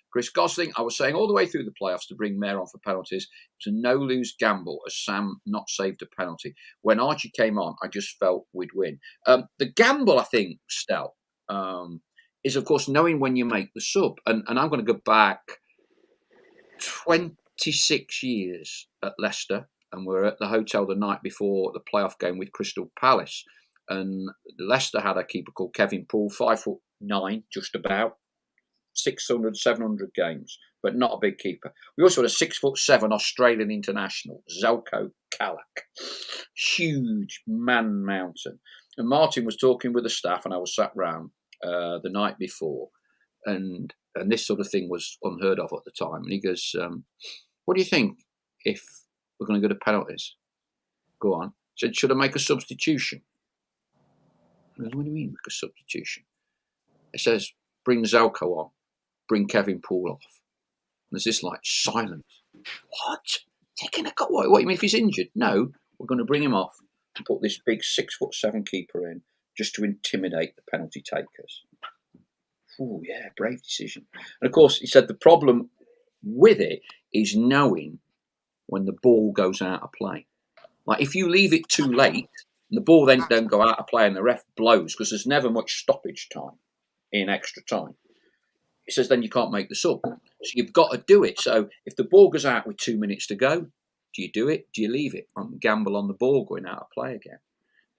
Chris Gosling, I was saying all the way through the playoffs to bring Mayor on for penalties. It was a no-lose gamble as Sam not saved a penalty. When Archie came on, I just felt we'd win. The gamble, I think, Stel, is, of course, knowing when you make the sub. And I'm going to go back 26 years at Leicester, and we're at the hotel the night before the playoff game with Crystal Palace. And Leicester had a keeper called Kevin Poole, 5'9", just about, 600, 700 games, but not a big keeper. We also had a 6'7" Australian international, Zelko Kalak, huge man mountain. And Martin was talking with the staff, and I was sat round the night before, and this sort of thing was unheard of at the time. And he goes, "What do you think if we're going to go to penalties?" Go on. He said, "Should I make a substitution?" I goes, "What do you mean make a substitution?" It says, "Bring Zelko on, bring Kevin Poole off." And there's this like silence. What? Taking a goal? What do you mean if he's injured? No, we're going to bring him off and put this big 6'7" keeper in just to intimidate the penalty takers. Oh yeah, brave decision. And of course, he said the problem with it is knowing when the ball goes out of play. Like if you leave it too late, and the ball then don't go out of play and the ref blows, because there's never much stoppage time in extra time. He says then you can't make the sub. So you've got to do it. So if the ball goes out with 2 minutes to go, do you do it? Do you leave it? Gamble on the ball going out of play again.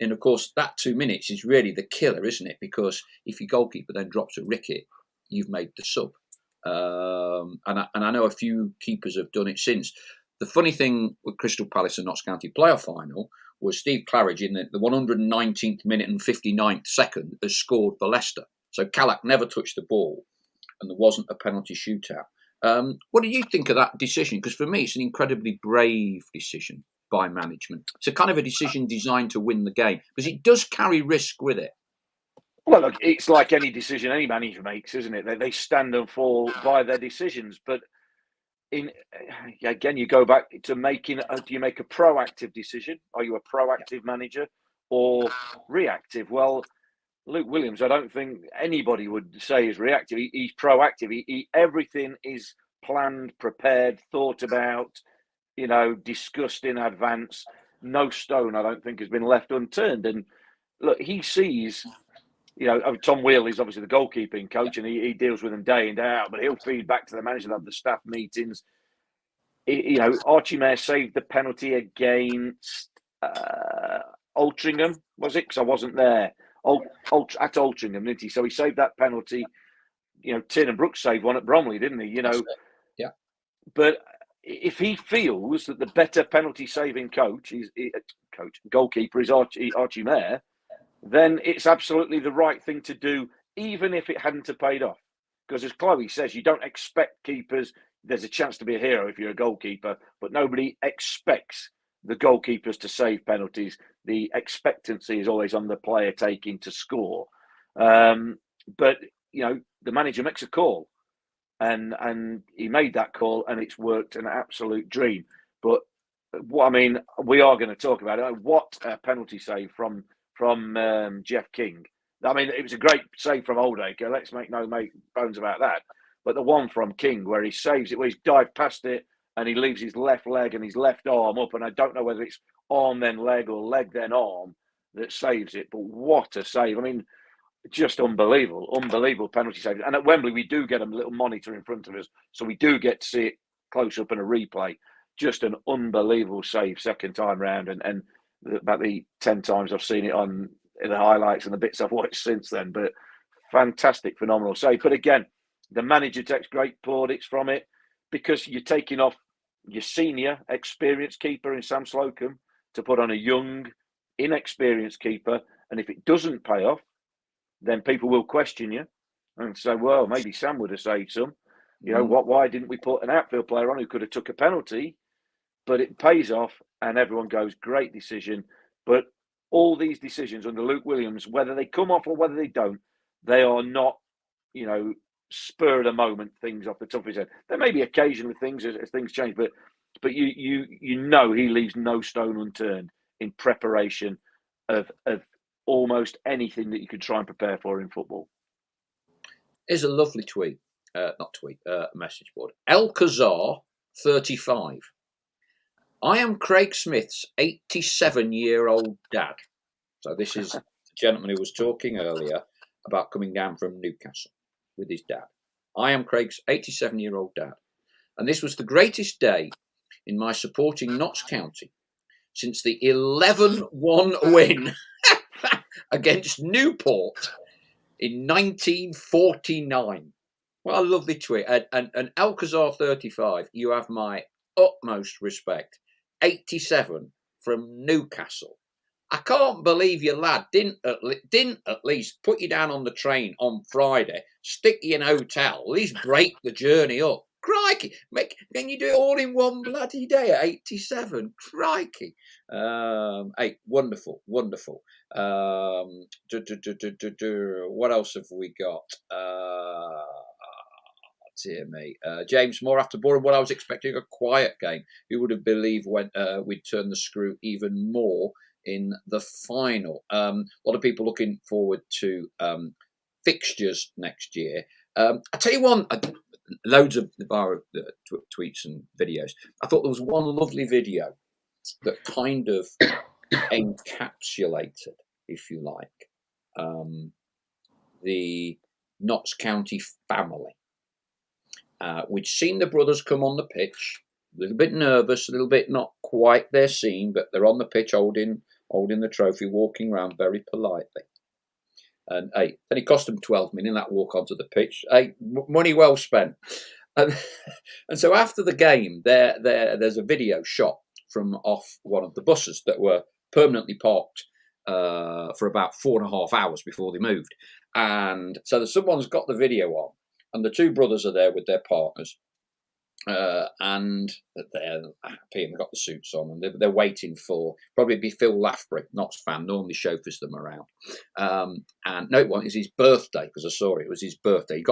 And of course, that 2 minutes is really the killer, isn't it? Because if your goalkeeper then drops a ricket, you've made the sub. And I know a few keepers have done it since. The funny thing with Crystal Palace and Notts County playoff final was Steve Claridge in the 119th minute and 59th second has scored for Leicester. So Kalak never touched the ball, and there wasn't a penalty shootout. What do you think of that decision? Because for me, it's an incredibly brave decision by management. It's a kind of a decision designed to win the game, because it does carry risk with it. Well, look, it's like any decision any manager makes, isn't it? They stand and fall by their decisions. But again, you go back to do you make a proactive decision? Are you a proactive manager or reactive? Well, Luke Williams, I don't think anybody would say is reactive. He's proactive. Everything is planned, prepared, thought about, discussed in advance. No stone, I don't think, has been left unturned. And look, he sees, Tom Wheel is obviously the goalkeeping coach, and he deals with them day in, day out, but he'll feed back to the manager of the staff meetings. Archie Mayer saved the penalty against Altrincham, was it? Because I wasn't there. At Altrincham, didn't he? So he saved that penalty. Tin and Brooks saved one at Bromley, didn't he? Yeah. But if he feels that the better penalty saving goalkeeper is Archie Mayer, then it's absolutely the right thing to do, even if it hadn't have paid off. Because as Chloe says, you don't expect keepers. There's a chance to be a hero if you're a goalkeeper, but nobody expects the goalkeepers to save penalties. The expectancy is always on the player taking to score. But the manager makes a call, and he made that call, and it's worked an absolute dream. But we are going to talk about it. What a penalty save from Jeff King. I mean, it was a great save from Oldacre. Let's make no bones about that. But the one from King, where he saves it, where he's dived past it, and he leaves his left leg and his left arm up, and I don't know whether it's arm then leg or leg then arm that saves it. But what a save! I mean, just unbelievable penalty save. And at Wembley, we do get a little monitor in front of us, so we do get to see it close up in a replay. Just an unbelievable save second time round, and about the 10 times I've seen it in the highlights and the bits I've watched since then. But fantastic, phenomenal save. But again, the manager takes great plaudits from it, because you're taking off your senior experienced keeper in Sam Slocum to put on a young, inexperienced keeper. And if it doesn't pay off, then people will question you and say, well, maybe Sam would have saved some. Why didn't we put an outfield player on who could have took a penalty? But it pays off, and everyone goes, great decision. But all these decisions under Luke Williams, whether they come off or whether they don't, they are not, spur of the moment things off the top of his head. There may be occasional things as things change, but you he leaves no stone unturned in preparation of almost anything that you could try and prepare for in football. Here's a lovely message board. El Khazar 35. I am Craig Smith's 87-year-old dad. So this is the gentleman who was talking earlier. about coming down from Newcastle with his dad. I am Craig's 87-year-old dad, and this was the greatest day in my supporting Notts County since the 11-1 win against Newport in 1949. What a lovely tweet. And Alcazar 35, you have my utmost respect. 87 from Newcastle. I can't believe your lad didn't at least put you down on the train on Friday, stick you in a hotel, at least break the journey up. Crikey, can you do it all in one bloody day at 87? Crikey. Hey, wonderful. What else have we got? Dear me. James Moore, after boring what I was expecting a quiet game, who would have believed when we'd turn the screw even more in the final? A lot of people looking forward to fixtures next year. I tell you one, loads of our tweets and videos. I thought there was one lovely video that kind of encapsulated, if you like, the Notts County family. We'd seen the brothers come on the pitch, a little bit nervous, a little bit not quite their scene, but they're on the pitch holding the trophy, walking around very politely. And hey, then it cost them 12 million that walk onto the pitch. Hey, money well spent. And so after the game, there's a video shot from off one of the buses that were permanently parked for about 4.5 hours before they moved. And so someone's got the video on, and the two brothers are there with their partners. And they're happy and they've got the suits on, and they're waiting for probably be Phil Lafbury, Notts fan, normally chauffeurs them around. And no, it is his birthday, because I saw it was his birthday.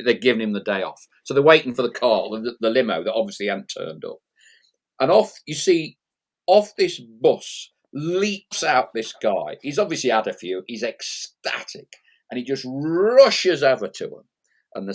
They're giving him the day off, so they're waiting for the car, the limo that obviously hadn't turned up. And off this bus leaps out this guy. He's obviously had a few. He's ecstatic, and he just rushes over to them, and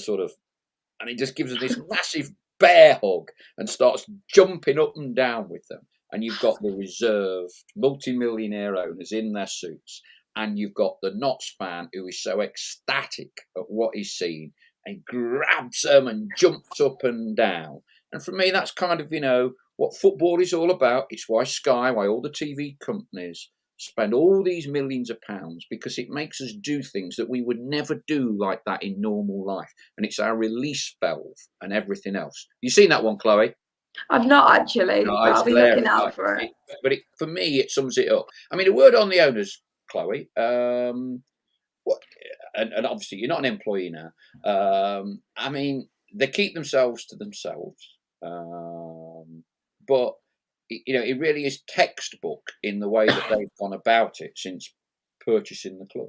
he just gives them this massive bear hug and starts jumping up and down with them. And you've got the reserved multi-millionaire owners in their suits, and you've got the Notts fan who is so ecstatic at what he's seen and grabs them and jumps up and down. And for me, that's kind of, what football is all about. It's why why all the TV companies spend all these millions of pounds, because it makes us do things that we would never do like that in normal life. And it's our release valve and everything else. You seen that one, Chloe? I've not actually, No, but I'll be looking out for it. But for me, it sums it up. I mean, a word on the owners, Chloe. And obviously, you're not an employee now. I mean, they keep themselves to themselves. But it really is textbook in the way that they've gone about it since purchasing the club.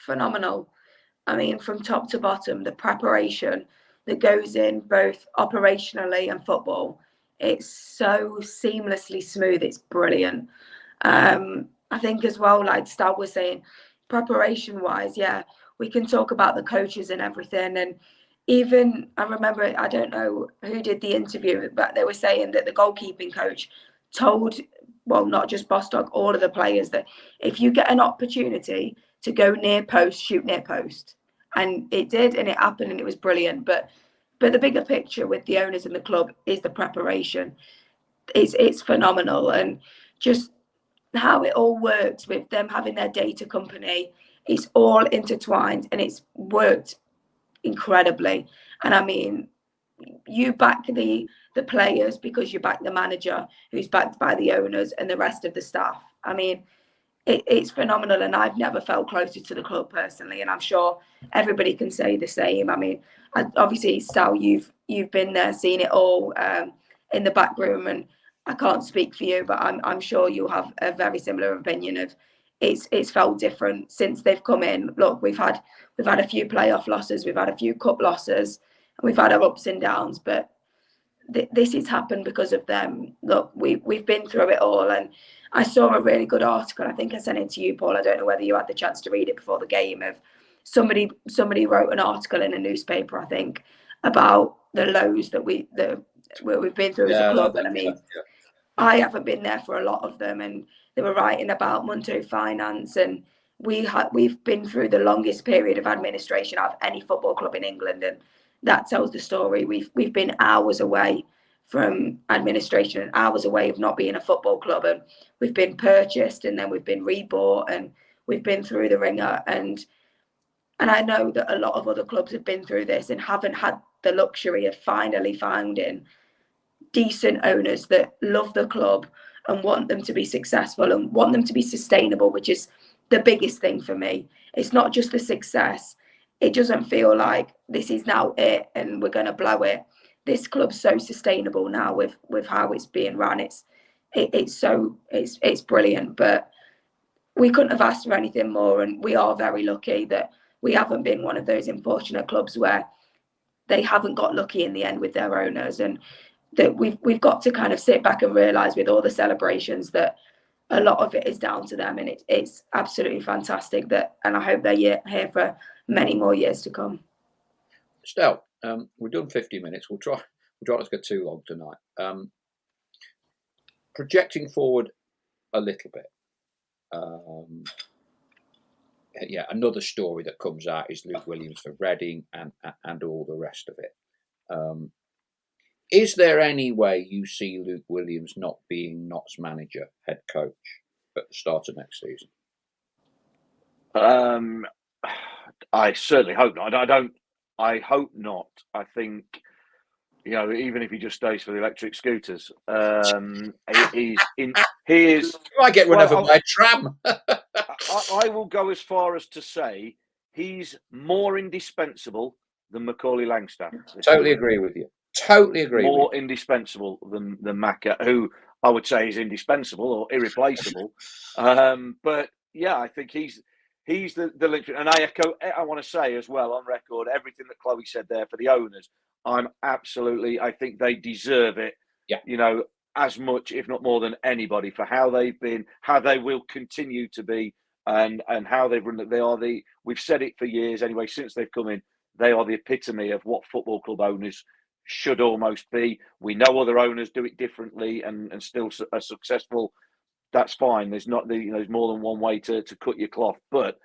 Phenomenal. I mean, from top to bottom, the preparation that goes in both operationally and football, it's so seamlessly smooth. It's brilliant. I think as well, like Stab was saying, preparation-wise, yeah, we can talk about the coaches and everything. And even, I remember, I don't know who did the interview, but they were saying that the goalkeeping coach told, well, not just Bostock, all of the players, that if you get an opportunity to go near post, shoot near post. And it did, and it happened, and it was brilliant. But the bigger picture with the owners and the club is the preparation. It's phenomenal. And just how it all works with them having their data company, it's all intertwined, and it's worked incredibly. And I mean, you back the players because you back the manager, who's backed by the owners and the rest of the staff. I mean, it's phenomenal, and I've never felt closer to the club personally, and I'm sure everybody can say the same. I mean, obviously, Sal, you've been there, seen it all in the back room, and I can't speak for you, but I'm sure you'll have a very similar opinion of it's felt different since they've come in. Look, we've had a few playoff losses, we've had a few cup losses, and we've had our ups and downs, but this has happened because of them. Look, we've been through it all, and I saw a really good article. I think I sent it to you, Paul. I don't know whether you had the chance to read it before the game. Of somebody wrote an article in a newspaper, I think, about the lows that we've been through as a club. And I mean, I haven't been there for a lot of them, and they were writing about Munto Finance and we've been through the longest period of administration out of any football club in England, and that tells the story. We've been hours away from administration and hours away of not being a football club, and we've been purchased and then we've been rebought and we've been through the ringer, and I know that a lot of other clubs have been through this and haven't had the luxury of finally finding decent owners that love the club and want them to be successful and want them to be sustainable, which is the biggest thing for me. It's not just the success. It doesn't feel like this is now it and we're going to blow it. This club's so sustainable now with how it's being run. It's brilliant, but we couldn't have asked for anything more, and we are very lucky that we haven't been one of those unfortunate clubs where they haven't got lucky in the end with their owners, and that we've got to kind of sit back and realise with all the celebrations that a lot of it is down to them, and it's absolutely fantastic that, and I hope they're here for many more years to come. Stel, we've done 50 minutes. We'll try not to get too long tonight. Projecting forward a little bit. Yeah, another story that comes out is Luke Williams for Reading and all the rest of it. Is there any way you see Luke Williams not being Notts manager, head coach at the start of next season? I certainly hope not. I hope not. I think, even if he just stays for the electric scooters, he is. I get run over by a tram. I will go as far as to say he's more indispensable than Macaulay Langstaff. Totally agree with you. Totally agree. More indispensable than Macca, who I would say is indispensable or irreplaceable. But yeah, I think he's the link. And I want to say as well on record, everything that Chloe said there for the owners. I think they deserve it. Yeah. As much, if not more than anybody, for how they've been, how they will continue to be, and how they've run. We've said it for years anyway, since they've come in, they are the epitome of what football club owners should almost be. We know other owners do it differently and still are successful. That's fine. There's there's more than one way to cut your cloth, but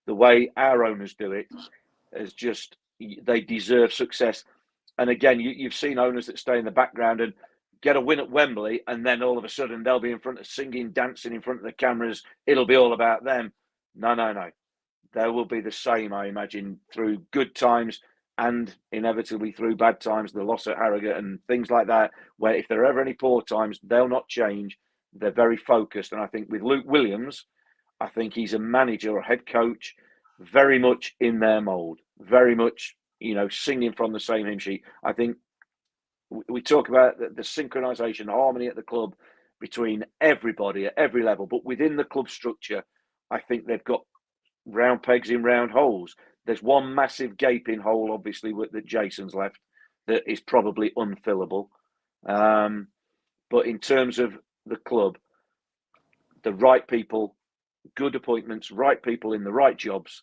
the way our owners do it is just, they deserve success. And again, you've seen owners that stay in the background and get a win at Wembley, and then all of a sudden they'll be in front of singing, dancing in front of the cameras. It'll be all about them. No. There will be the same, I imagine, through good times and inevitably through bad times, the loss at Harrogate and things like that, where if there are ever any poor times, they'll not change. They're very focused. And I think with Luke Williams, I think he's a manager or head coach very much in their mould, very much, singing from the same hymn sheet. I think we talk about the synchronisation, harmony at the club between everybody at every level, but within the club structure, I think they've got round pegs in round holes. There's one massive gaping hole, obviously, that Jason's left, that is probably unfillable. But in terms of the club, the right people, good appointments, right people in the right jobs,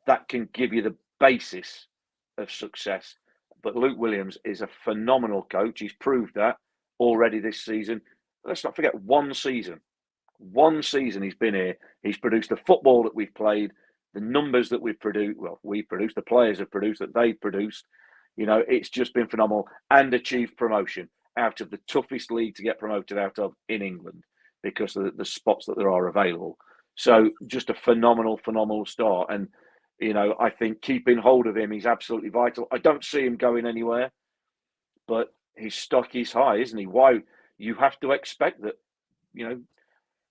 that can give you the basis of success. But Luke Williams is a phenomenal coach. He's proved that already this season. Let's not forget, one season he's been here. He's produced the football that we've played, the numbers that we've produced. Well, we've produced, the players have produced, that they've produced. It's just been phenomenal, and achieved promotion out of the toughest league to get promoted out of in England because of the spots that there are available. So just a phenomenal start. And, I think keeping hold of him is absolutely vital. I don't see him going anywhere, but his stock is high, isn't he? Why? You have to expect that,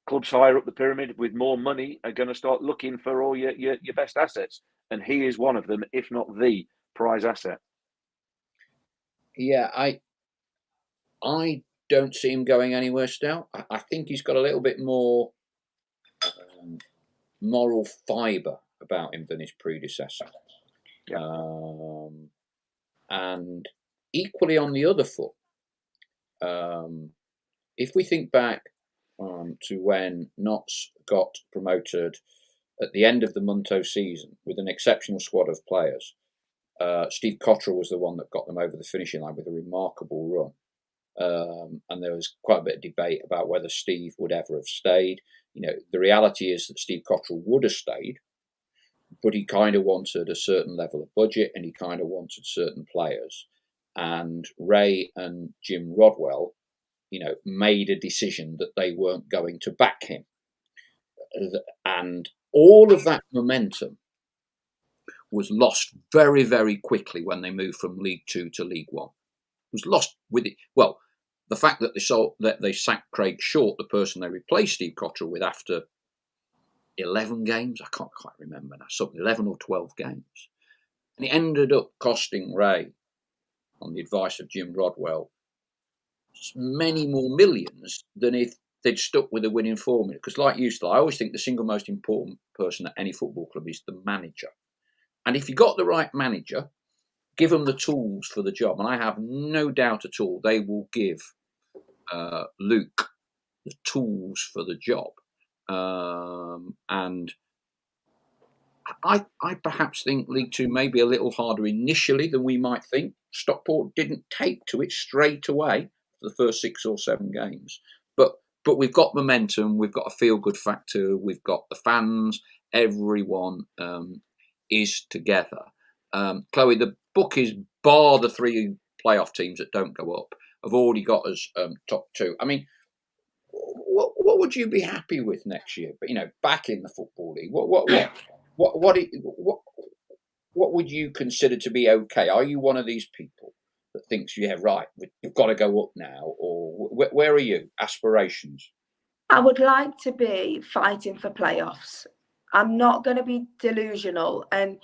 clubs higher up the pyramid with more money are going to start looking for all your best assets. And he is one of them, if not the prize asset. Yeah, I don't see him going anywhere still. I think he's got a little bit more moral fibre about him than his predecessor. Yeah. And equally on the other foot, if we think back to when Notts got promoted at the end of the Munto season with an exceptional squad of players, Steve Cottrell was the one that got them over the finishing line with a remarkable run. And there was quite a bit of debate about whether Steve would ever have stayed. the reality is that Steve Cotterill would have stayed, but he kind of wanted a certain level of budget and he kind of wanted certain players. And Ray and Jim Rodwell, made a decision that they weren't going to back him. And all of that momentum was lost very, very quickly when they moved from League Two to League One. It was lost with it. Well, the fact that they sacked Craig Short, the person they replaced Steve Cotterill with, after 11 games, I can't quite remember now, something 11 or 12 games, and it ended up costing Ray, on the advice of Jim Rodwell, many more millions than if they'd stuck with a winning formula. Because, like you, I always think the single most important person at any football club is the manager. And if you got the right manager, give them the tools for the job. And I have no doubt at all they will give Luke the tools for the job. And I perhaps think League Two may be a little harder initially than we might think. Stockport didn't take to it straight away for the first 6 or 7 games. But we've got momentum, we've got a feel-good factor, we've got the fans, everyone is together. Chloe, the bookies, bar the 3 playoff teams that don't go up, have already got us top 2. I mean, what would you be happy with next year? But back in the Football League, what would you consider to be okay? Are you one of these people that thinks, yeah, right, we've got to go up now, or where are you? Aspirations? I would like to be fighting for playoffs. I'm not going to be delusional and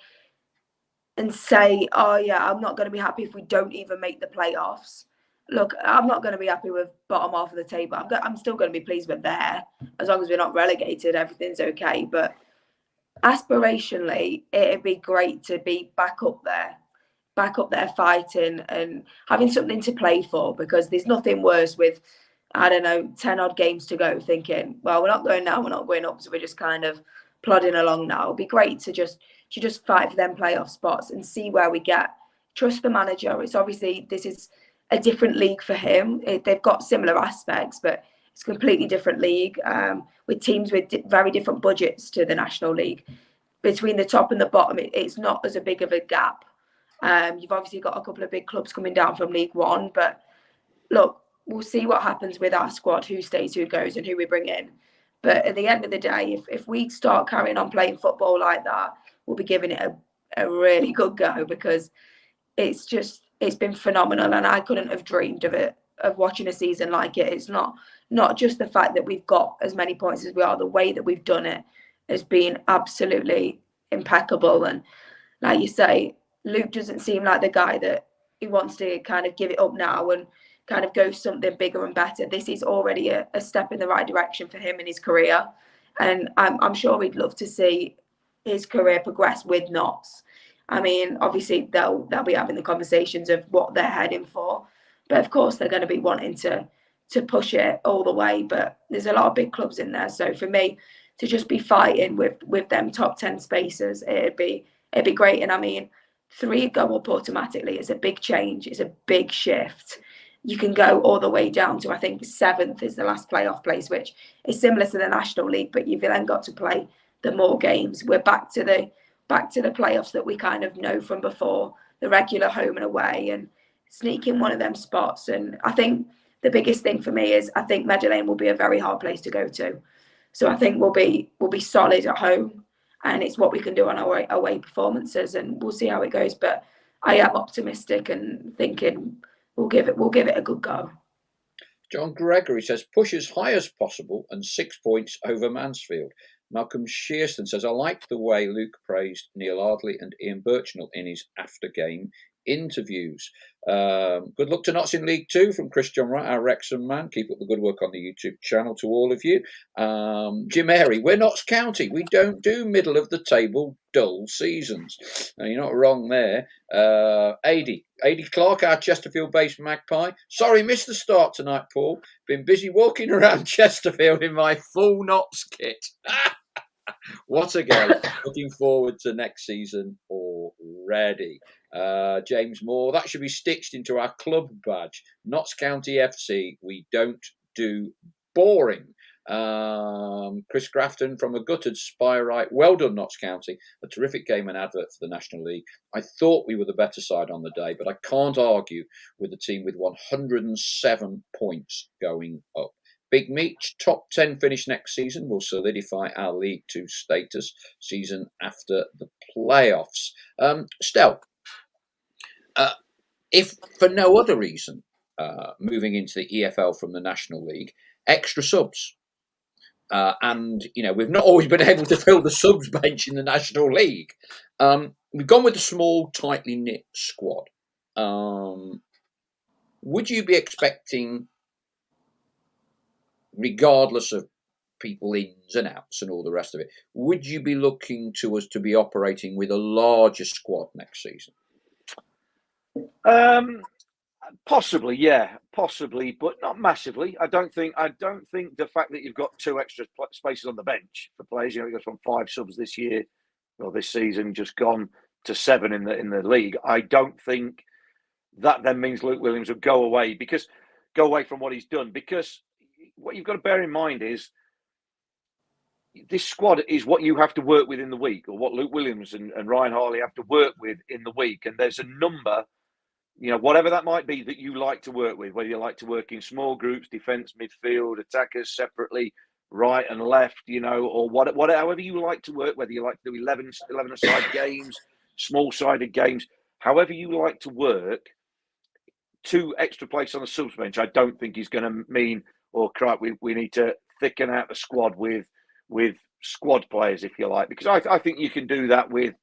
say, oh yeah, I'm not going to be happy if we don't even make the playoffs. Look, I'm not going to be happy with bottom half of the table. I'm still going to be pleased with there. As long as we're not relegated, everything's okay. But aspirationally, it'd be great to be back up there fighting and having something to play for, because there's nothing worse with, I don't know, 10 odd games to go, thinking, well, we're not going down, we're not going up, so we're just kind of plodding along now. It'd be great to just fight for them playoff spots and see where we get. Trust the manager. It's obviously, this is a different league for him. They've got similar aspects, but it's a completely different league, with teams with very different budgets to the National League. Between the top and the bottom, it's not as a big of a gap. You've obviously got a couple of big clubs coming down from League One, but look, we'll see what happens with our squad, who stays, who goes, and who we bring in. But at the end of the day, if we start carrying on playing football like that, we'll be giving it a really good go, because it's been phenomenal, and I couldn't have dreamed of watching a season like it. It's not just the fact that we've got as many points as we are, the way that we've done it has been absolutely impeccable. And like you say, Luke doesn't seem like the guy that he wants to kind of give it up now and kind of go something bigger and better. This is already a step in the right direction for him in his career, and I'm sure we'd love to see his career progress with Notts. I mean, obviously they'll be having the conversations of what they're heading for, but of course they're going to be wanting to push it all the way. But there's a lot of big clubs in there, so for me to just be fighting with them top 10 spaces, it'd be great. And I mean, 3 go up automatically. It's a big change. It's a big shift. You can go all the way down to, I think, 7th is the last playoff place, which is similar to the National League, but you've then got to play the more games. We're back to the playoffs that we kind of know from before, the regular home and away, and sneak in one of them spots. And I think the biggest thing for me is I think Meadow Lane will be a very hard place to go to. So I think we'll be solid at home, and it's what we can do on our away performances, and we'll see how it goes. But I am optimistic and thinking we'll give it a good go. John Gregory says, push as high as possible and 6 points over Mansfield. Malcolm Shearston says, I like the way Luke praised Neil Ardley and Ian Birchnell in his after-game interviews. Good luck to Notts in League Two from Chris John Wright, our Wrexham man. Keep up the good work on the YouTube channel to all of you. Jim Airy, we're Notts County. We don't do middle of the table dull seasons. You're not wrong there. Adi Clark, our Chesterfield-based Magpie. Sorry, missed the start tonight, Paul. Been busy walking around Chesterfield in my full Notts kit. What a game. Looking forward to next season already. James Moore, that should be stitched into our club badge. Notts County FC, we don't do boring. Chris Grafton from a gutted Spirite. Well done, Notts County. A terrific game and advert for the National League. I thought we were the better side on the day, but I can't argue with the team with 107 points going up. Big Meech, top 10 finish next season will solidify our League 2 status season after the playoffs. Stel, if for no other reason, moving into the EFL from the National League, extra subs. And, we've not always been able to fill the subs bench in the National League. We've gone with a small, tightly knit squad. Would you be expecting, regardless of people ins and outs and all the rest of it, would you be looking to us to be operating with a larger squad next season? Possibly, yeah, possibly, but not massively. I don't think the fact that you've got 2 extra spaces on the bench for players, it goes from 5 subs this year or this season, just gone to 7 in the league. I don't think that then means Luke Williams will go away from what he's done. Because what you've got to bear in mind is this squad is what you have to work with in the week, or what Luke Williams and Ryan Harley have to work with in the week. And there's a number, whatever that might be, that you like to work with, whether you like to work in small groups, defence, midfield, attackers separately, right and left, or however you like to work, whether you like to do 11-a-side games, small-sided games, however you like to work, 2 extra places on the subs bench, I don't think is going to mean, crap, we need to thicken out the squad with squad players, if you like, because I think you can do that with,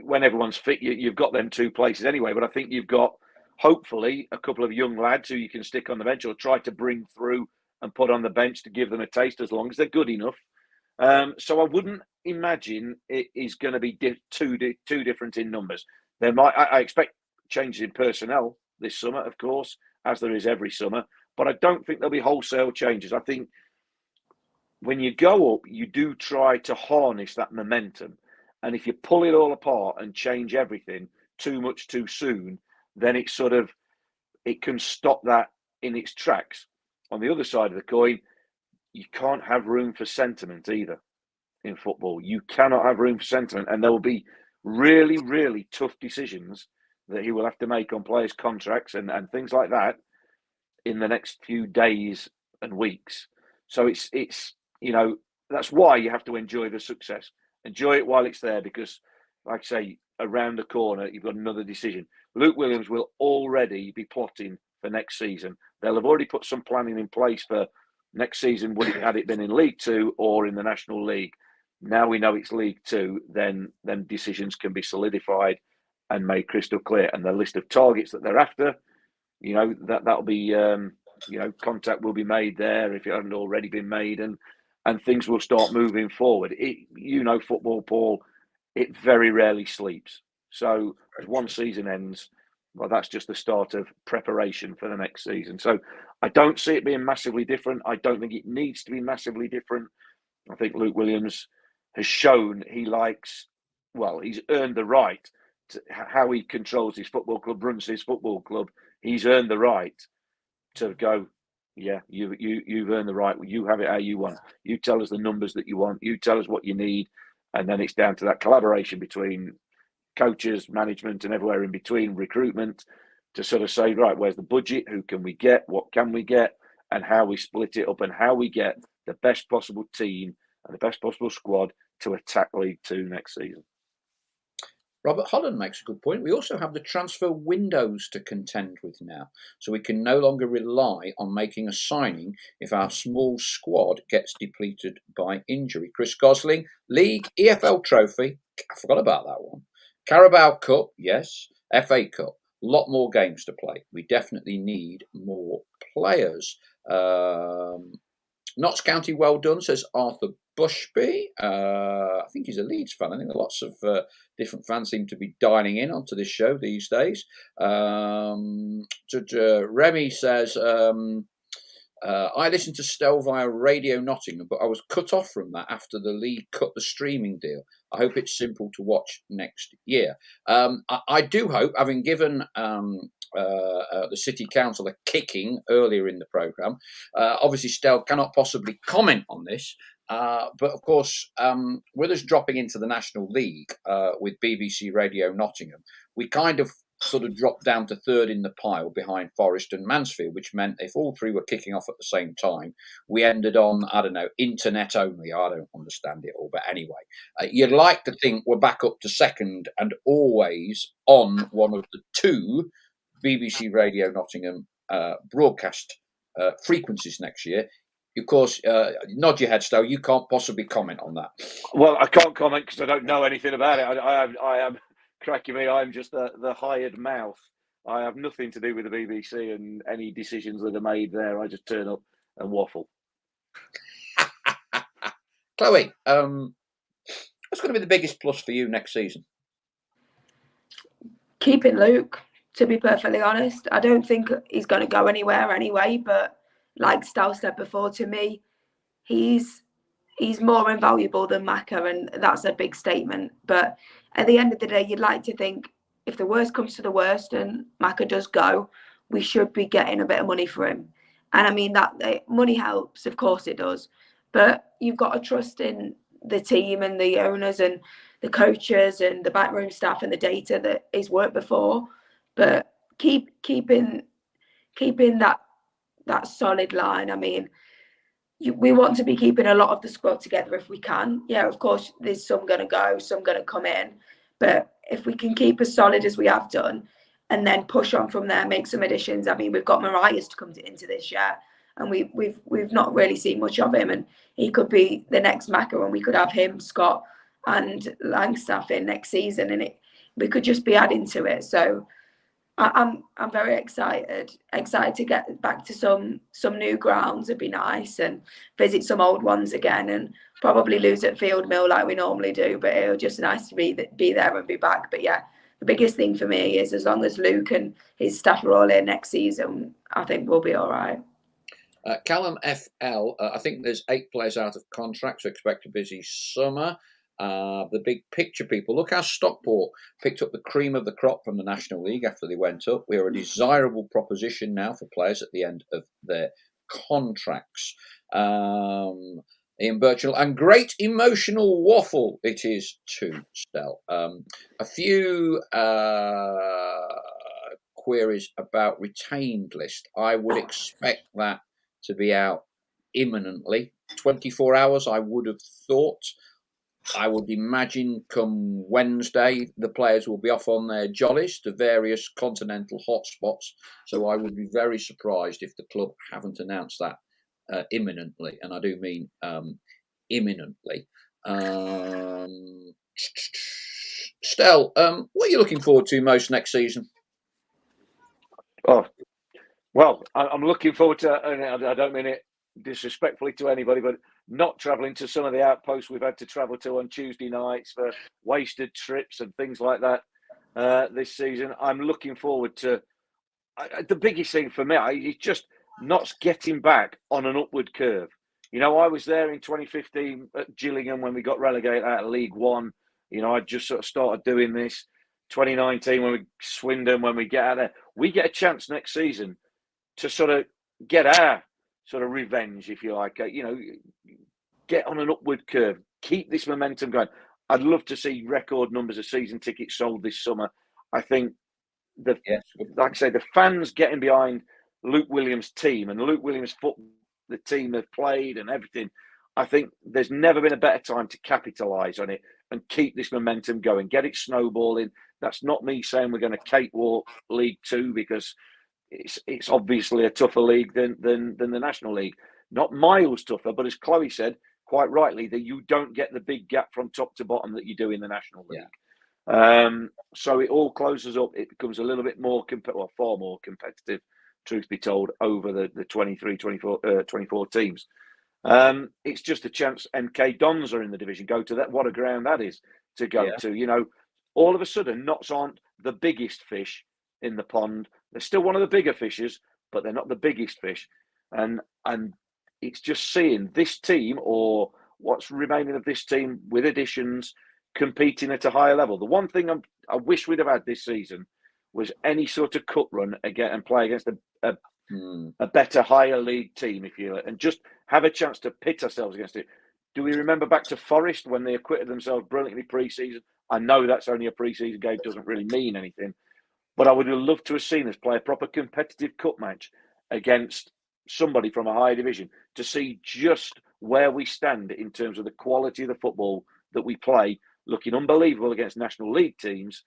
when everyone's fit, you've got them 2 places anyway. But I think you've got, hopefully, a couple of young lads who you can stick on the bench or try to bring through and put on the bench to give them a taste, as long as they're good enough. So I wouldn't imagine it is going to be too different in numbers. I expect changes in personnel this summer, of course, as there is every summer, but I don't think there'll be wholesale changes. I think when you go up, you do try to harness that momentum. And if you pull it all apart and change everything too much too soon, then it can stop that in its tracks. On the other side of the coin, you can't have room for sentiment either in football. You cannot have room for sentiment. And there will be really, really tough decisions that he will have to make on players' contracts and things like that in the next few days and weeks. So it's that's why you have to enjoy the success. Enjoy it while it's there, because, like I say, around the corner, you've got another decision. Luke Williams will already be plotting for next season. They'll have already put some planning in place for next season, had it been in League 2 or in the National League. Now we know it's League 2, then decisions can be solidified and made crystal clear. And the list of targets that they're after, that'll be, contact will be made there if it hasn't already been made, and things will start moving forward. Football, Paul, it very rarely sleeps. So as one season ends, well, that's just the start of preparation for the next season. So I don't see it being massively different. I don't think it needs to be massively different. I think Luke Williams has shown he's earned the right to how he controls his football club, runs his football club. He's earned the right to go, yeah, you've earned the right. You have it how you want. You tell us the numbers that you want. You tell us what you need. And then it's down to that collaboration between coaches, management, and everywhere in between, recruitment, to sort of say, right, where's the budget? Who can we get? What can we get? And how we split it up, and how we get the best possible team and the best possible squad to attack League 2 next season. Robert Holland makes a good point. We also have the transfer windows to contend with now, so we can no longer rely on making a signing if our small squad gets depleted by injury. Chris Gosling, League, EFL Trophy, I forgot about that one. Carabao Cup, yes. FA Cup, a lot more games to play. We definitely need more players. Notts County, well done, says Arthur Bushby. I think he's a Leeds fan. I think lots of different fans seem to be dialing in onto this show these days. Remy says, I listened to Stell via Radio Nottingham, but I was cut off from that after the league cut the streaming deal. I hope it's simple to watch next year. I do hope, having given the City Council a kicking earlier in the programme, obviously Stel cannot possibly comment on this, but of course, with us dropping into the National League with BBC Radio Nottingham, we kind of sort of dropped down to third in the pile behind Forest and Mansfield, which meant if all three were kicking off at the same time, we ended on, I don't know, internet only. I don't understand it all. But anyway, you'd like to think we're back up to second and always on one of the two BBC Radio Nottingham broadcast frequencies next year. Of course, nod your head, Stowe. You can't possibly comment on that. Well, I can't comment because I don't know anything about it. I am cracking me. I'm just the hired mouth. I have nothing to do with the BBC and any decisions that are made there. I just turn up and waffle. Chloe, what's going to be the biggest plus for you next season? Keeping Luke, to be perfectly honest. I don't think he's going to go anywhere anyway, but like Stal said before, to me, he's more invaluable than Maka, and that's a big statement. But at the end of the day, you'd like to think if the worst comes to the worst and Maka does go, we should be getting a bit of money for him. And I mean, that money helps, of course it does. But you've got to trust in the team and the owners and the coaches and the backroom staff and the data that is worked before. But keeping that solid line. I mean, we want to be keeping a lot of the squad together if we can. Yeah, of course, there's some going to go, some going to come in. But if we can keep as solid as we have done and then push on from there, make some additions. I mean, we've got Marias to come into this year, and we've not really seen much of him. And he could be the next Maka, and we could have him, Scott, and Langstaff in next season, and we could just be adding to it. So I'm very excited to get back to some new grounds. It'd be nice, and visit some old ones again, and probably lose at Field Mill like we normally do. But it'll just nice to be there and be back. But yeah, the biggest thing for me is as long as Luke and his staff are all in next season, I think we'll be all right. Callum FL, I think there's 8 players out of contract, so expect a busy summer. The big picture people, look how Stockport picked up the cream of the crop from the National League after they went up. We are a desirable proposition now for players at the end of their contracts. Ian Birchall, and great emotional waffle it is too, Stel. A few queries about retained list. I would expect that to be out imminently. 24 hours, I would have thought. I would imagine come Wednesday, the players will be off on their jollies to various continental hotspots. So I would be very surprised if the club haven't announced that imminently. And I do mean imminently. Stel, what are you looking forward to most next season? Oh, well, I'm looking forward to, and I don't mean it disrespectfully to anybody, but not travelling to some of the outposts we've had to travel to on Tuesday nights for wasted trips and things like that this season. I'm looking forward to the biggest thing for me is just not getting back on an upward curve. You know, I was there in 2015 at Gillingham when we got relegated out of League One. You know, I just sort of started doing this. 2019 when we Swindon, when we get out there, we get a chance next season to sort of get our sort of revenge, if you like, you know, get on an upward curve, keep this momentum going. I'd love to see record numbers of season tickets sold this summer. I think like I say, the fans getting behind Luke Williams' team and Luke Williams' the team have played and everything. I think there's never been a better time to capitalise on it and keep this momentum going, get it snowballing. That's not me saying we're going to cakewalk League Two, because it's obviously a tougher league than the National League. Not miles tougher, but as Chloe said, quite rightly, that you don't get the big gap from top to bottom that you do in the National League. Yeah. So it all closes up. It becomes a little bit more, far more competitive, truth be told, over the 23, 24 teams. It's just a chance. MK Dons are in the division. Go to that. What a ground that is to go to. You know, all of a sudden, Notts aren't the biggest fish in the pond. They're still one of the bigger fishes, but they're not the biggest fish. And it's just seeing this team, or what's remaining of this team with additions, competing at a higher level. The one thing I wish we'd have had this season was any sort of cup run again and play against a better, higher league team, if you like, and just have a chance to pit ourselves against it. Do we remember back to Forest when they acquitted themselves brilliantly pre-season? I know that's only a pre-season game, doesn't really mean anything, but I would have loved to have seen us play a proper competitive cup match against somebody from a higher division to see just where we stand in terms of the quality of the football that we play, looking unbelievable against National League teams.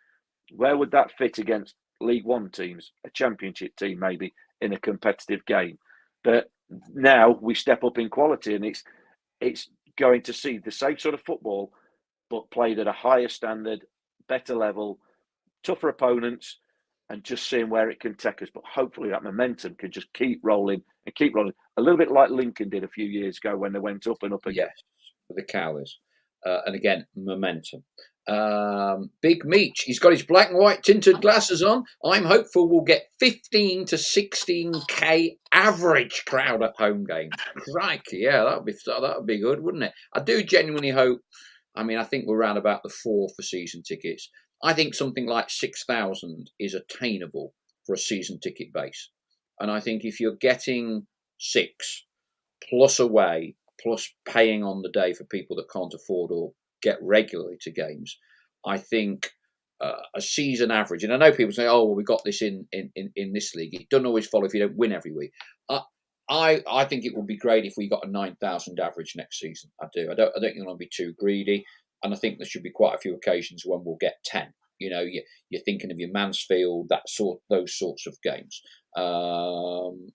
Where would that fit against League One teams, a Championship team maybe, in a competitive game? But now we step up in quality, and it's going to see the same sort of football, but played at a higher standard, better level, tougher opponents, and just seeing where it can take us. But hopefully that momentum can just keep rolling and keep rolling. A little bit like Lincoln did a few years ago when they went up and up again. Yes, for the Cowleys. And again, momentum. Big Meech, he's got his black and white tinted glasses on. I'm hopeful we'll get 15 to 16k average crowd at home games. Crikey, yeah, that'd be good, wouldn't it? I do genuinely hope. I mean, I think we're around about the 4 for season tickets. I think something like 6,000 is attainable for a season ticket base. And I think if you're getting 6 plus away, plus paying on the day for people that can't afford or get regularly to games, I think a season average, and I know people say, oh, well, we got this in this league. It doesn't always follow if you don't win every week. I think it would be great if we got a 9,000 average next season. I do. I don't think you want to be too greedy. And I think there should be quite a few occasions when we'll get 10. You know, you're thinking of your Mansfield, those sorts of games. And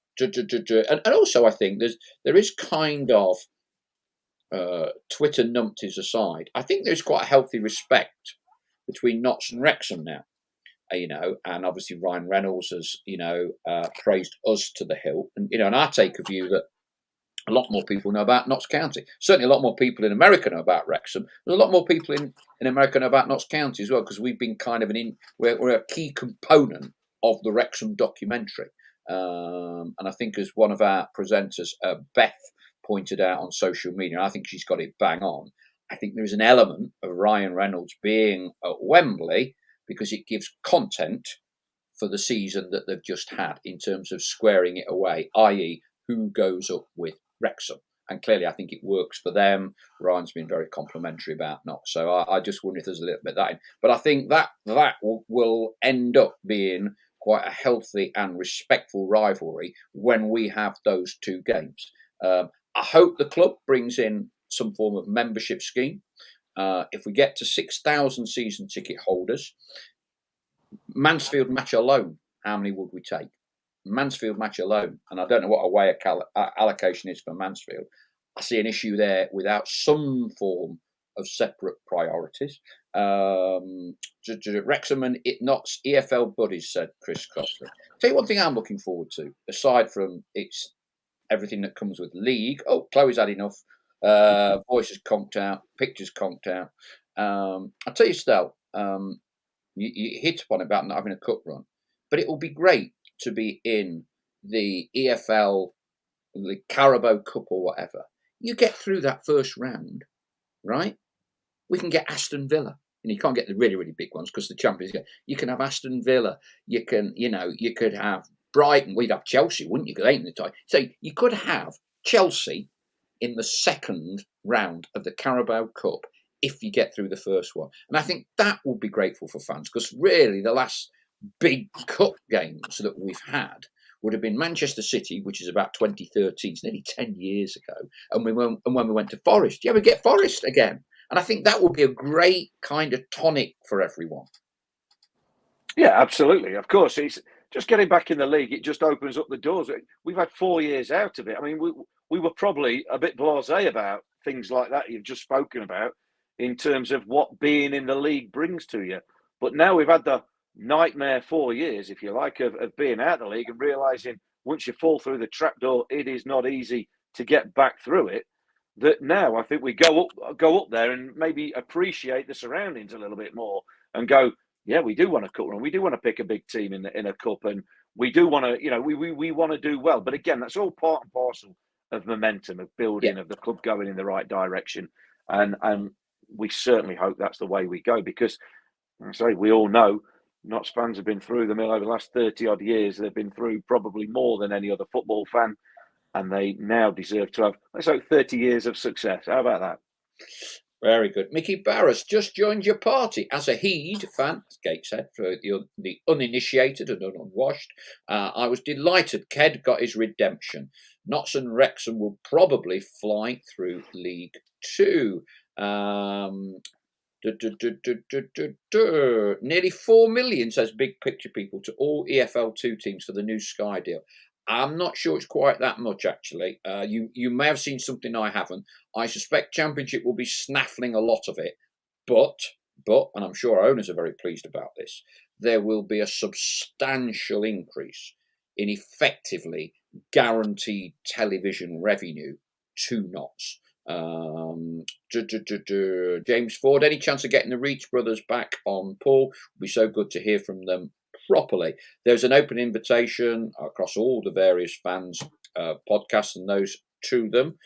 also, I think there is kind of Twitter numpties aside. I think there's quite a healthy respect between Notts and Wrexham now. You know, and obviously Ryan Reynolds has praised us to the hilt, and and I take a view that a lot more people know about Notts County. Certainly, a lot more people in America know about Wrexham. There's a lot more people in America know about Notts County as well, because we've been kind of we're a key component of the Wrexham documentary. And I think, as one of our presenters, Beth, pointed out on social media, and I think she's got it bang on, I think there is an element of Ryan Reynolds being at Wembley because it gives content for the season that they've just had in terms of squaring it away, i.e. who goes up with Wrexham. And clearly I think it works for them. Ryan's been very complimentary about Notts. So I just wonder if there's a little bit of that in. But I think that will end up being quite a healthy and respectful rivalry when we have those 2 games. I hope the club brings in some form of membership scheme. If we get to 6,000 season ticket holders, Mansfield match alone, how many would we take? Mansfield match alone, and I don't know what away allocation is for Mansfield. I see an issue there without some form of separate priorities. Wrexham and Notts EFL buddies, said Chris Crossley. Tell you one thing I'm looking forward to, aside from everything that comes with league. Oh, Chloe's had enough. Voices conked out, pictures conked out. I'll tell you, Stel, you hit upon about not having a cup run, but it will be great to be in the EFL, the Carabao Cup or whatever. You get through that first round, right? We can get Aston Villa, and you can't get the really, really big ones because the Champions League. You can have Aston Villa. You could have Brighton. We'd have Chelsea, wouldn't you? Because they ain't the time. So you could have Chelsea in the second round of the Carabao Cup if you get through the first one. And I think that would be grateful for fans, because really the last big cup games that we've had would have been Manchester City, which is about 2013, it's nearly 10 years ago, and when we went to Forest. Yeah, we get Forest again. And I think that would be a great kind of tonic for everyone. Yeah, absolutely. Of course, it's just getting back in the league. It just opens up the doors. We've had 4 years out of it. I mean, we were probably a bit blasé about things like that you've just spoken about in terms of what being in the league brings to you. But now we've had the nightmare 4 years, if you like, of being out of the league and realising once you fall through the trapdoor, it is not easy to get back through it. That now I think we go up there and maybe appreciate the surroundings a little bit more and go, yeah, we do want a cup run. We do want to pick a big team in a cup, and we do want to, we want to do well. But again, that's all part and parcel of momentum, of building, of the club going in the right direction. And we certainly hope that's the way we go, because, like I say, we all know Notts fans have been through the mill over the last 30 odd years. They've been through probably more than any other football fan, and they now deserve to have, let's hope, 30 years of success. How about that? Very good. Mickey Barras just joined your party as a Heed fan, as Gate said, for the uninitiated and unwashed. I was delighted Ked got his redemption. Notts and Wrexham will probably fly through League Two. Nearly 4 million, says Big Picture People, to all EFL2 teams for the new Sky deal. I'm not sure it's quite that much, actually. You may have seen something I haven't. I suspect Championship will be snaffling a lot of it, but, and I'm sure our owners are very pleased about this, there will be a substantial increase in effectively guaranteed television revenue to Notts. James Ford, any chance of getting the Reach brothers back on, Paul? Would be so good to hear from them properly. There's an open invitation across all the various fans podcasts and those to them.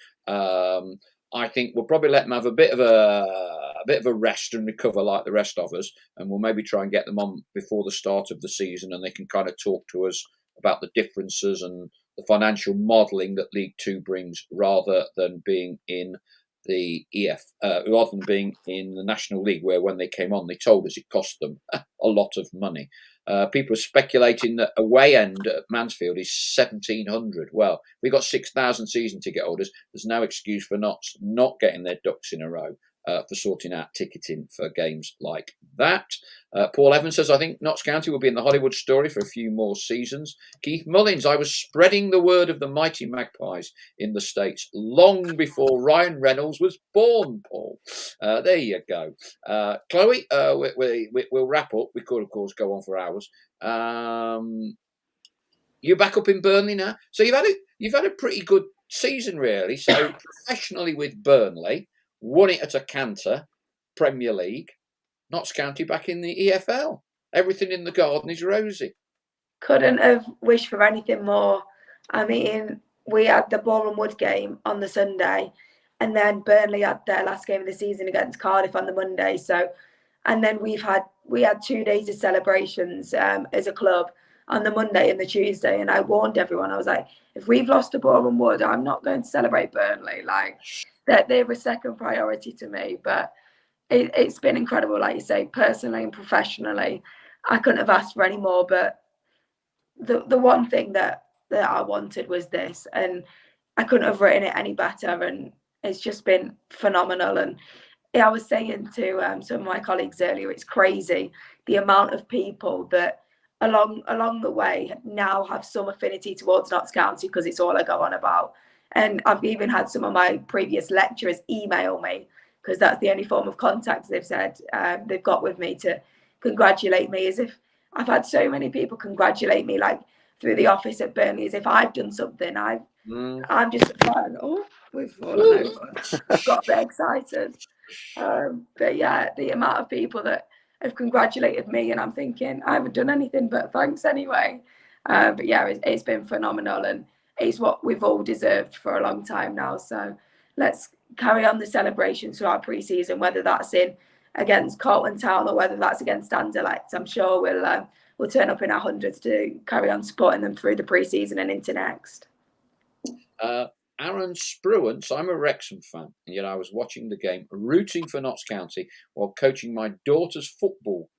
I think we'll probably let them have a bit of a rest and recover like the rest of us, and we'll maybe try and get them on before the start of the season, and they can kind of talk to us about the differences and the financial modelling that League Two brings, rather than being in the rather than being in the National League, where when they came on, they told us it cost them a lot of money. People are speculating that away end at Mansfield is 1,700. Well, we got 6,000 season ticket holders. There's no excuse for not getting their ducks in a row for sorting out ticketing for games like that. Paul Evans says, I think Notts County will be in the Hollywood story for a few more seasons. Keith Mullins, I was spreading the word of the mighty Magpies in the States long before Ryan Reynolds was born, Paul. There you go. Chloe, we'll wrap up. We could, of course, go on for hours. You're back up in Burnley now. So you've had a pretty good season, really. So professionally with Burnley, won it at a canter, Premier League. Notts County back in the EFL. Everything in the garden is rosy. Couldn't have wished for anything more. I mean, we had the Boreham Wood game on the Sunday, and then Burnley had their last game of the season against Cardiff on the Monday. So, and then we had 2 days of celebrations as a club on the Monday and the Tuesday. And I warned everyone, I was like, if we've lost to Boreham Wood, I'm not going to celebrate Burnley. Like, they're a second priority to me. But it's been incredible, like you say, personally and professionally. I couldn't have asked for any more, but the one thing that I wanted was this, and I couldn't have written it any better, and it's just been phenomenal. And I was saying to some of my colleagues earlier, it's crazy the amount of people that along the way now have some affinity towards Notts County because it's all I go on about. And I've even had some of my previous lecturers email me, because that's the only form of contact they've said they've got with me, to congratulate me, as if I've had so many people congratulate me, like through the office at Burnley, as if I've done something. I'm just like, oh, we've fallen over. Got a bit excited. But yeah, the amount of people that have congratulated me, and I'm thinking I haven't done anything, but thanks anyway. But yeah, it's been phenomenal, and it's what we've all deserved for a long time now. So let's carry on the celebrations throughout pre-season, whether that's in against Carlton Town or whether that's against Anderlecht. I'm sure we'll turn up in our hundreds to carry on supporting them through the pre-season and into next. Aaron Spruance, I'm a Wrexham fan, and yet I was watching the game, rooting for Notts County while coaching my daughter's football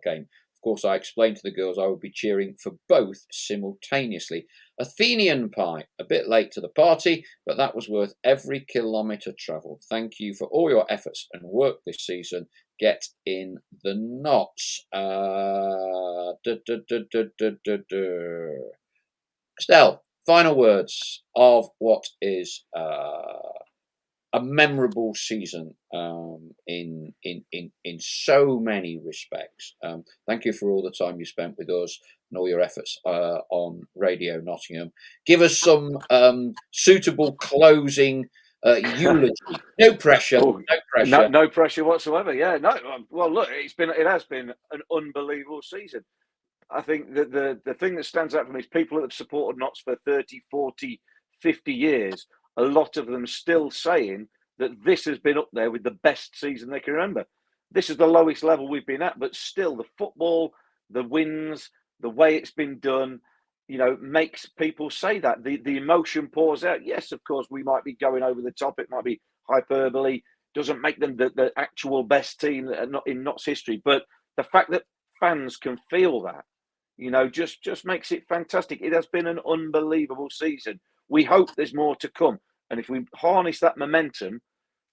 game. Of course, I explained to the girls I would be cheering for both simultaneously. Athenian pie, a bit late to the party, but that was worth every kilometre travelled. Thank you for all your efforts and work this season. Get in the Notts. Estelle, final words of what is a memorable season in so many respects. Thank you for all the time you spent with us and all your efforts on Radio Nottingham. Give us some suitable closing eulogy. No pressure. Oh, no pressure. No pressure whatsoever. Yeah. No. Well, look, it has been an unbelievable season. I think that the thing that stands out for me is people that have supported Notts for 30, 40, 50 years, a lot of them still saying that this has been up there with the best season they can remember. This is the lowest level we've been at, but still the football, the wins, the way it's been done, makes people say that. The emotion pours out. Yes, of course, we might be going over the top. It might be hyperbole. Doesn't make them the actual best team in Notts history. But the fact that fans can feel that, just makes it fantastic. It has been an unbelievable season. We hope there's more to come. And if we harness that momentum,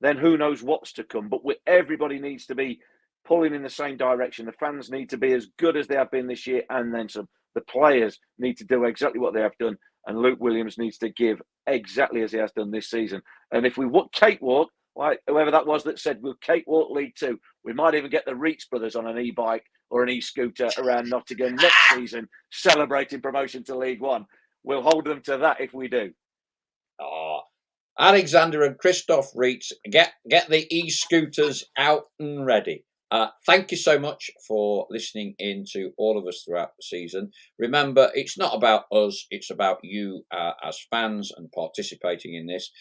then who knows what's to come. But everybody needs to be pulling in the same direction. The fans need to be as good as they have been this year and then some. The players need to do exactly what they have done. And Luke Williams needs to give exactly as he has done this season. And if we cakewalk, like whoever that was that said we'll cakewalk League Two, we might even get the Reitz brothers on an e-bike or an e-scooter around Nottingham next season, celebrating promotion to League One. We'll hold them to that if we do. Oh, Alexander and Christoph Reitz, get the e-scooters out and ready. Thank you so much for listening in to all of us throughout the season. Remember, it's not about us, it's about you as fans and participating in this.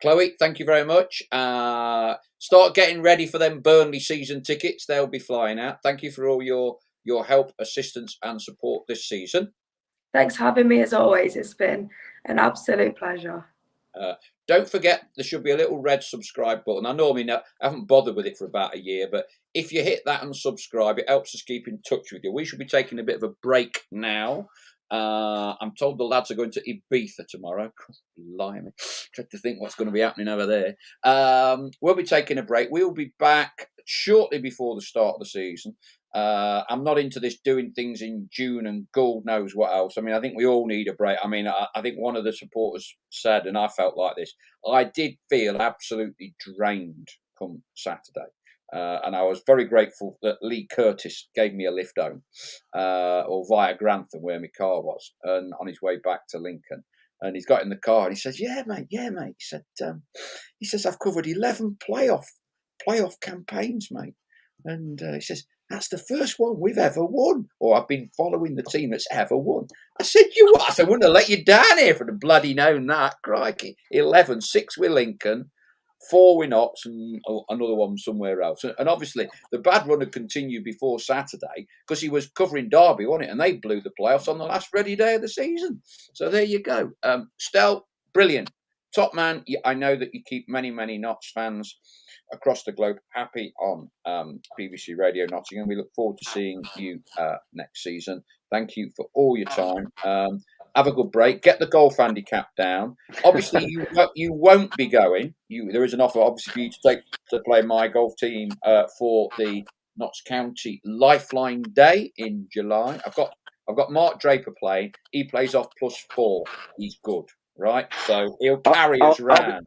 Chloe, thank you very much. Start getting ready for them Burnley season tickets. They'll be flying out. Thank you for all your help, assistance and support this season. Thanks for having me as always. It's been an absolute pleasure. Don't forget, there should be a little red subscribe button. I normally haven't bothered with it for about a year, but if you hit that and subscribe, it helps us keep in touch with you. We should be taking a bit of a break now. I'm told the lads are going to Ibiza tomorrow. Blimey. Try to think what's going to be happening over there. We'll be taking a break. We'll be back shortly before the start of the season. I'm not into this doing things in June and God knows what else. I mean, I think we all need a break. I mean, I think one of the supporters said, and I felt like this, I did feel absolutely drained come Saturday. And I was very grateful that Lee Curtis gave me a lift home, or via Grantham, where my car was, and on his way back to Lincoln. And he's got in the car and he says, yeah, mate. He says, I've covered 11 playoff campaigns, mate. And he says, that's the first one we've ever won, or I've been following the team that's ever won. I said, you what? I said, I wouldn't have let you down here for the bloody known that. Crikey. 11, 6 with Lincoln, 4 with Notts, and another one somewhere else. And obviously, the bad run had continued before Saturday because he was covering Derby, wasn't it? And they blew the playoffs on the last ready day of the season. So there you go. Stel, brilliant. Top man. I know that you keep many, many Notts fans across the globe happy on BBC Radio Nottingham. We look forward to seeing you next season. Thank you for all your time. Have a good break. Get the golf handicap down. Obviously, you won't be going. There is an offer, obviously, for you to play my golf team for the Notts County Lifeline Day in July. I've got Mark Draper playing. He plays off +4. He's good, right? So he'll carry us round.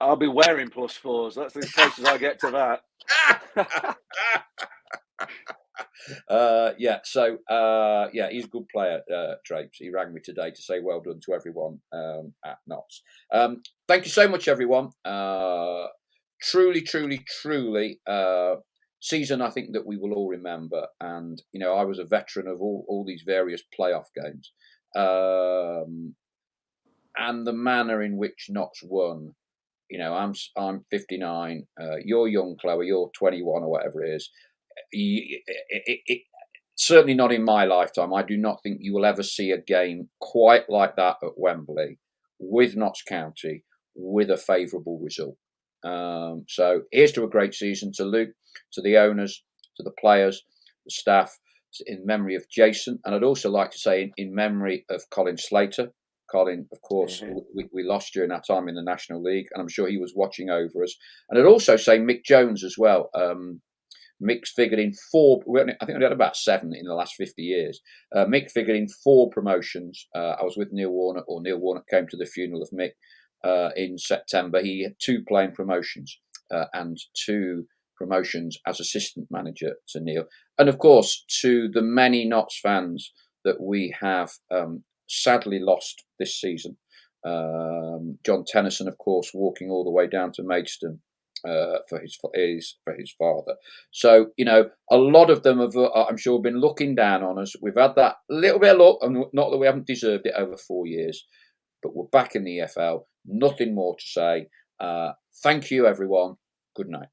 I'll be wearing +4s. That's as close as I get to that. He's a good player, Drapes. He rang me today to say well done to everyone at Notts. Thank you so much, everyone. Truly season I think that we will all remember. And I was a veteran of all these various playoff games, and the manner in which Notts won. I'm 59. You're young, Chloe. You're 21 or whatever it is. Certainly not in my lifetime. I do not think you will ever see a game quite like that at Wembley with Notts County with a favourable result. So here's to a great season, to Luke, to the owners, to the players, the staff, in memory of Jason. And I'd also like to say in memory of Colin Slater. Colin, of course, we lost during our time in the National League, and I'm sure he was watching over us. And I'd also say Mick Jones as well. Mick's figured in 4. I think we had about 7 in the last 50 years. Mick figured in 4 promotions. I was with Neil Warnock, or Neil Warnock came to the funeral of Mick in September. He had 2 playing promotions and 2 promotions as assistant manager to Neil. And of course, to the many Notts fans that we have sadly lost this season. John Tennyson, of course, walking all the way down to Maidstone for his father. So a lot of them have, I'm sure, been looking down on us. We've had that little bit of luck, and not that we haven't deserved it over 4 years, but we're back in the EFL. Nothing more to say. Thank you, everyone. Good night.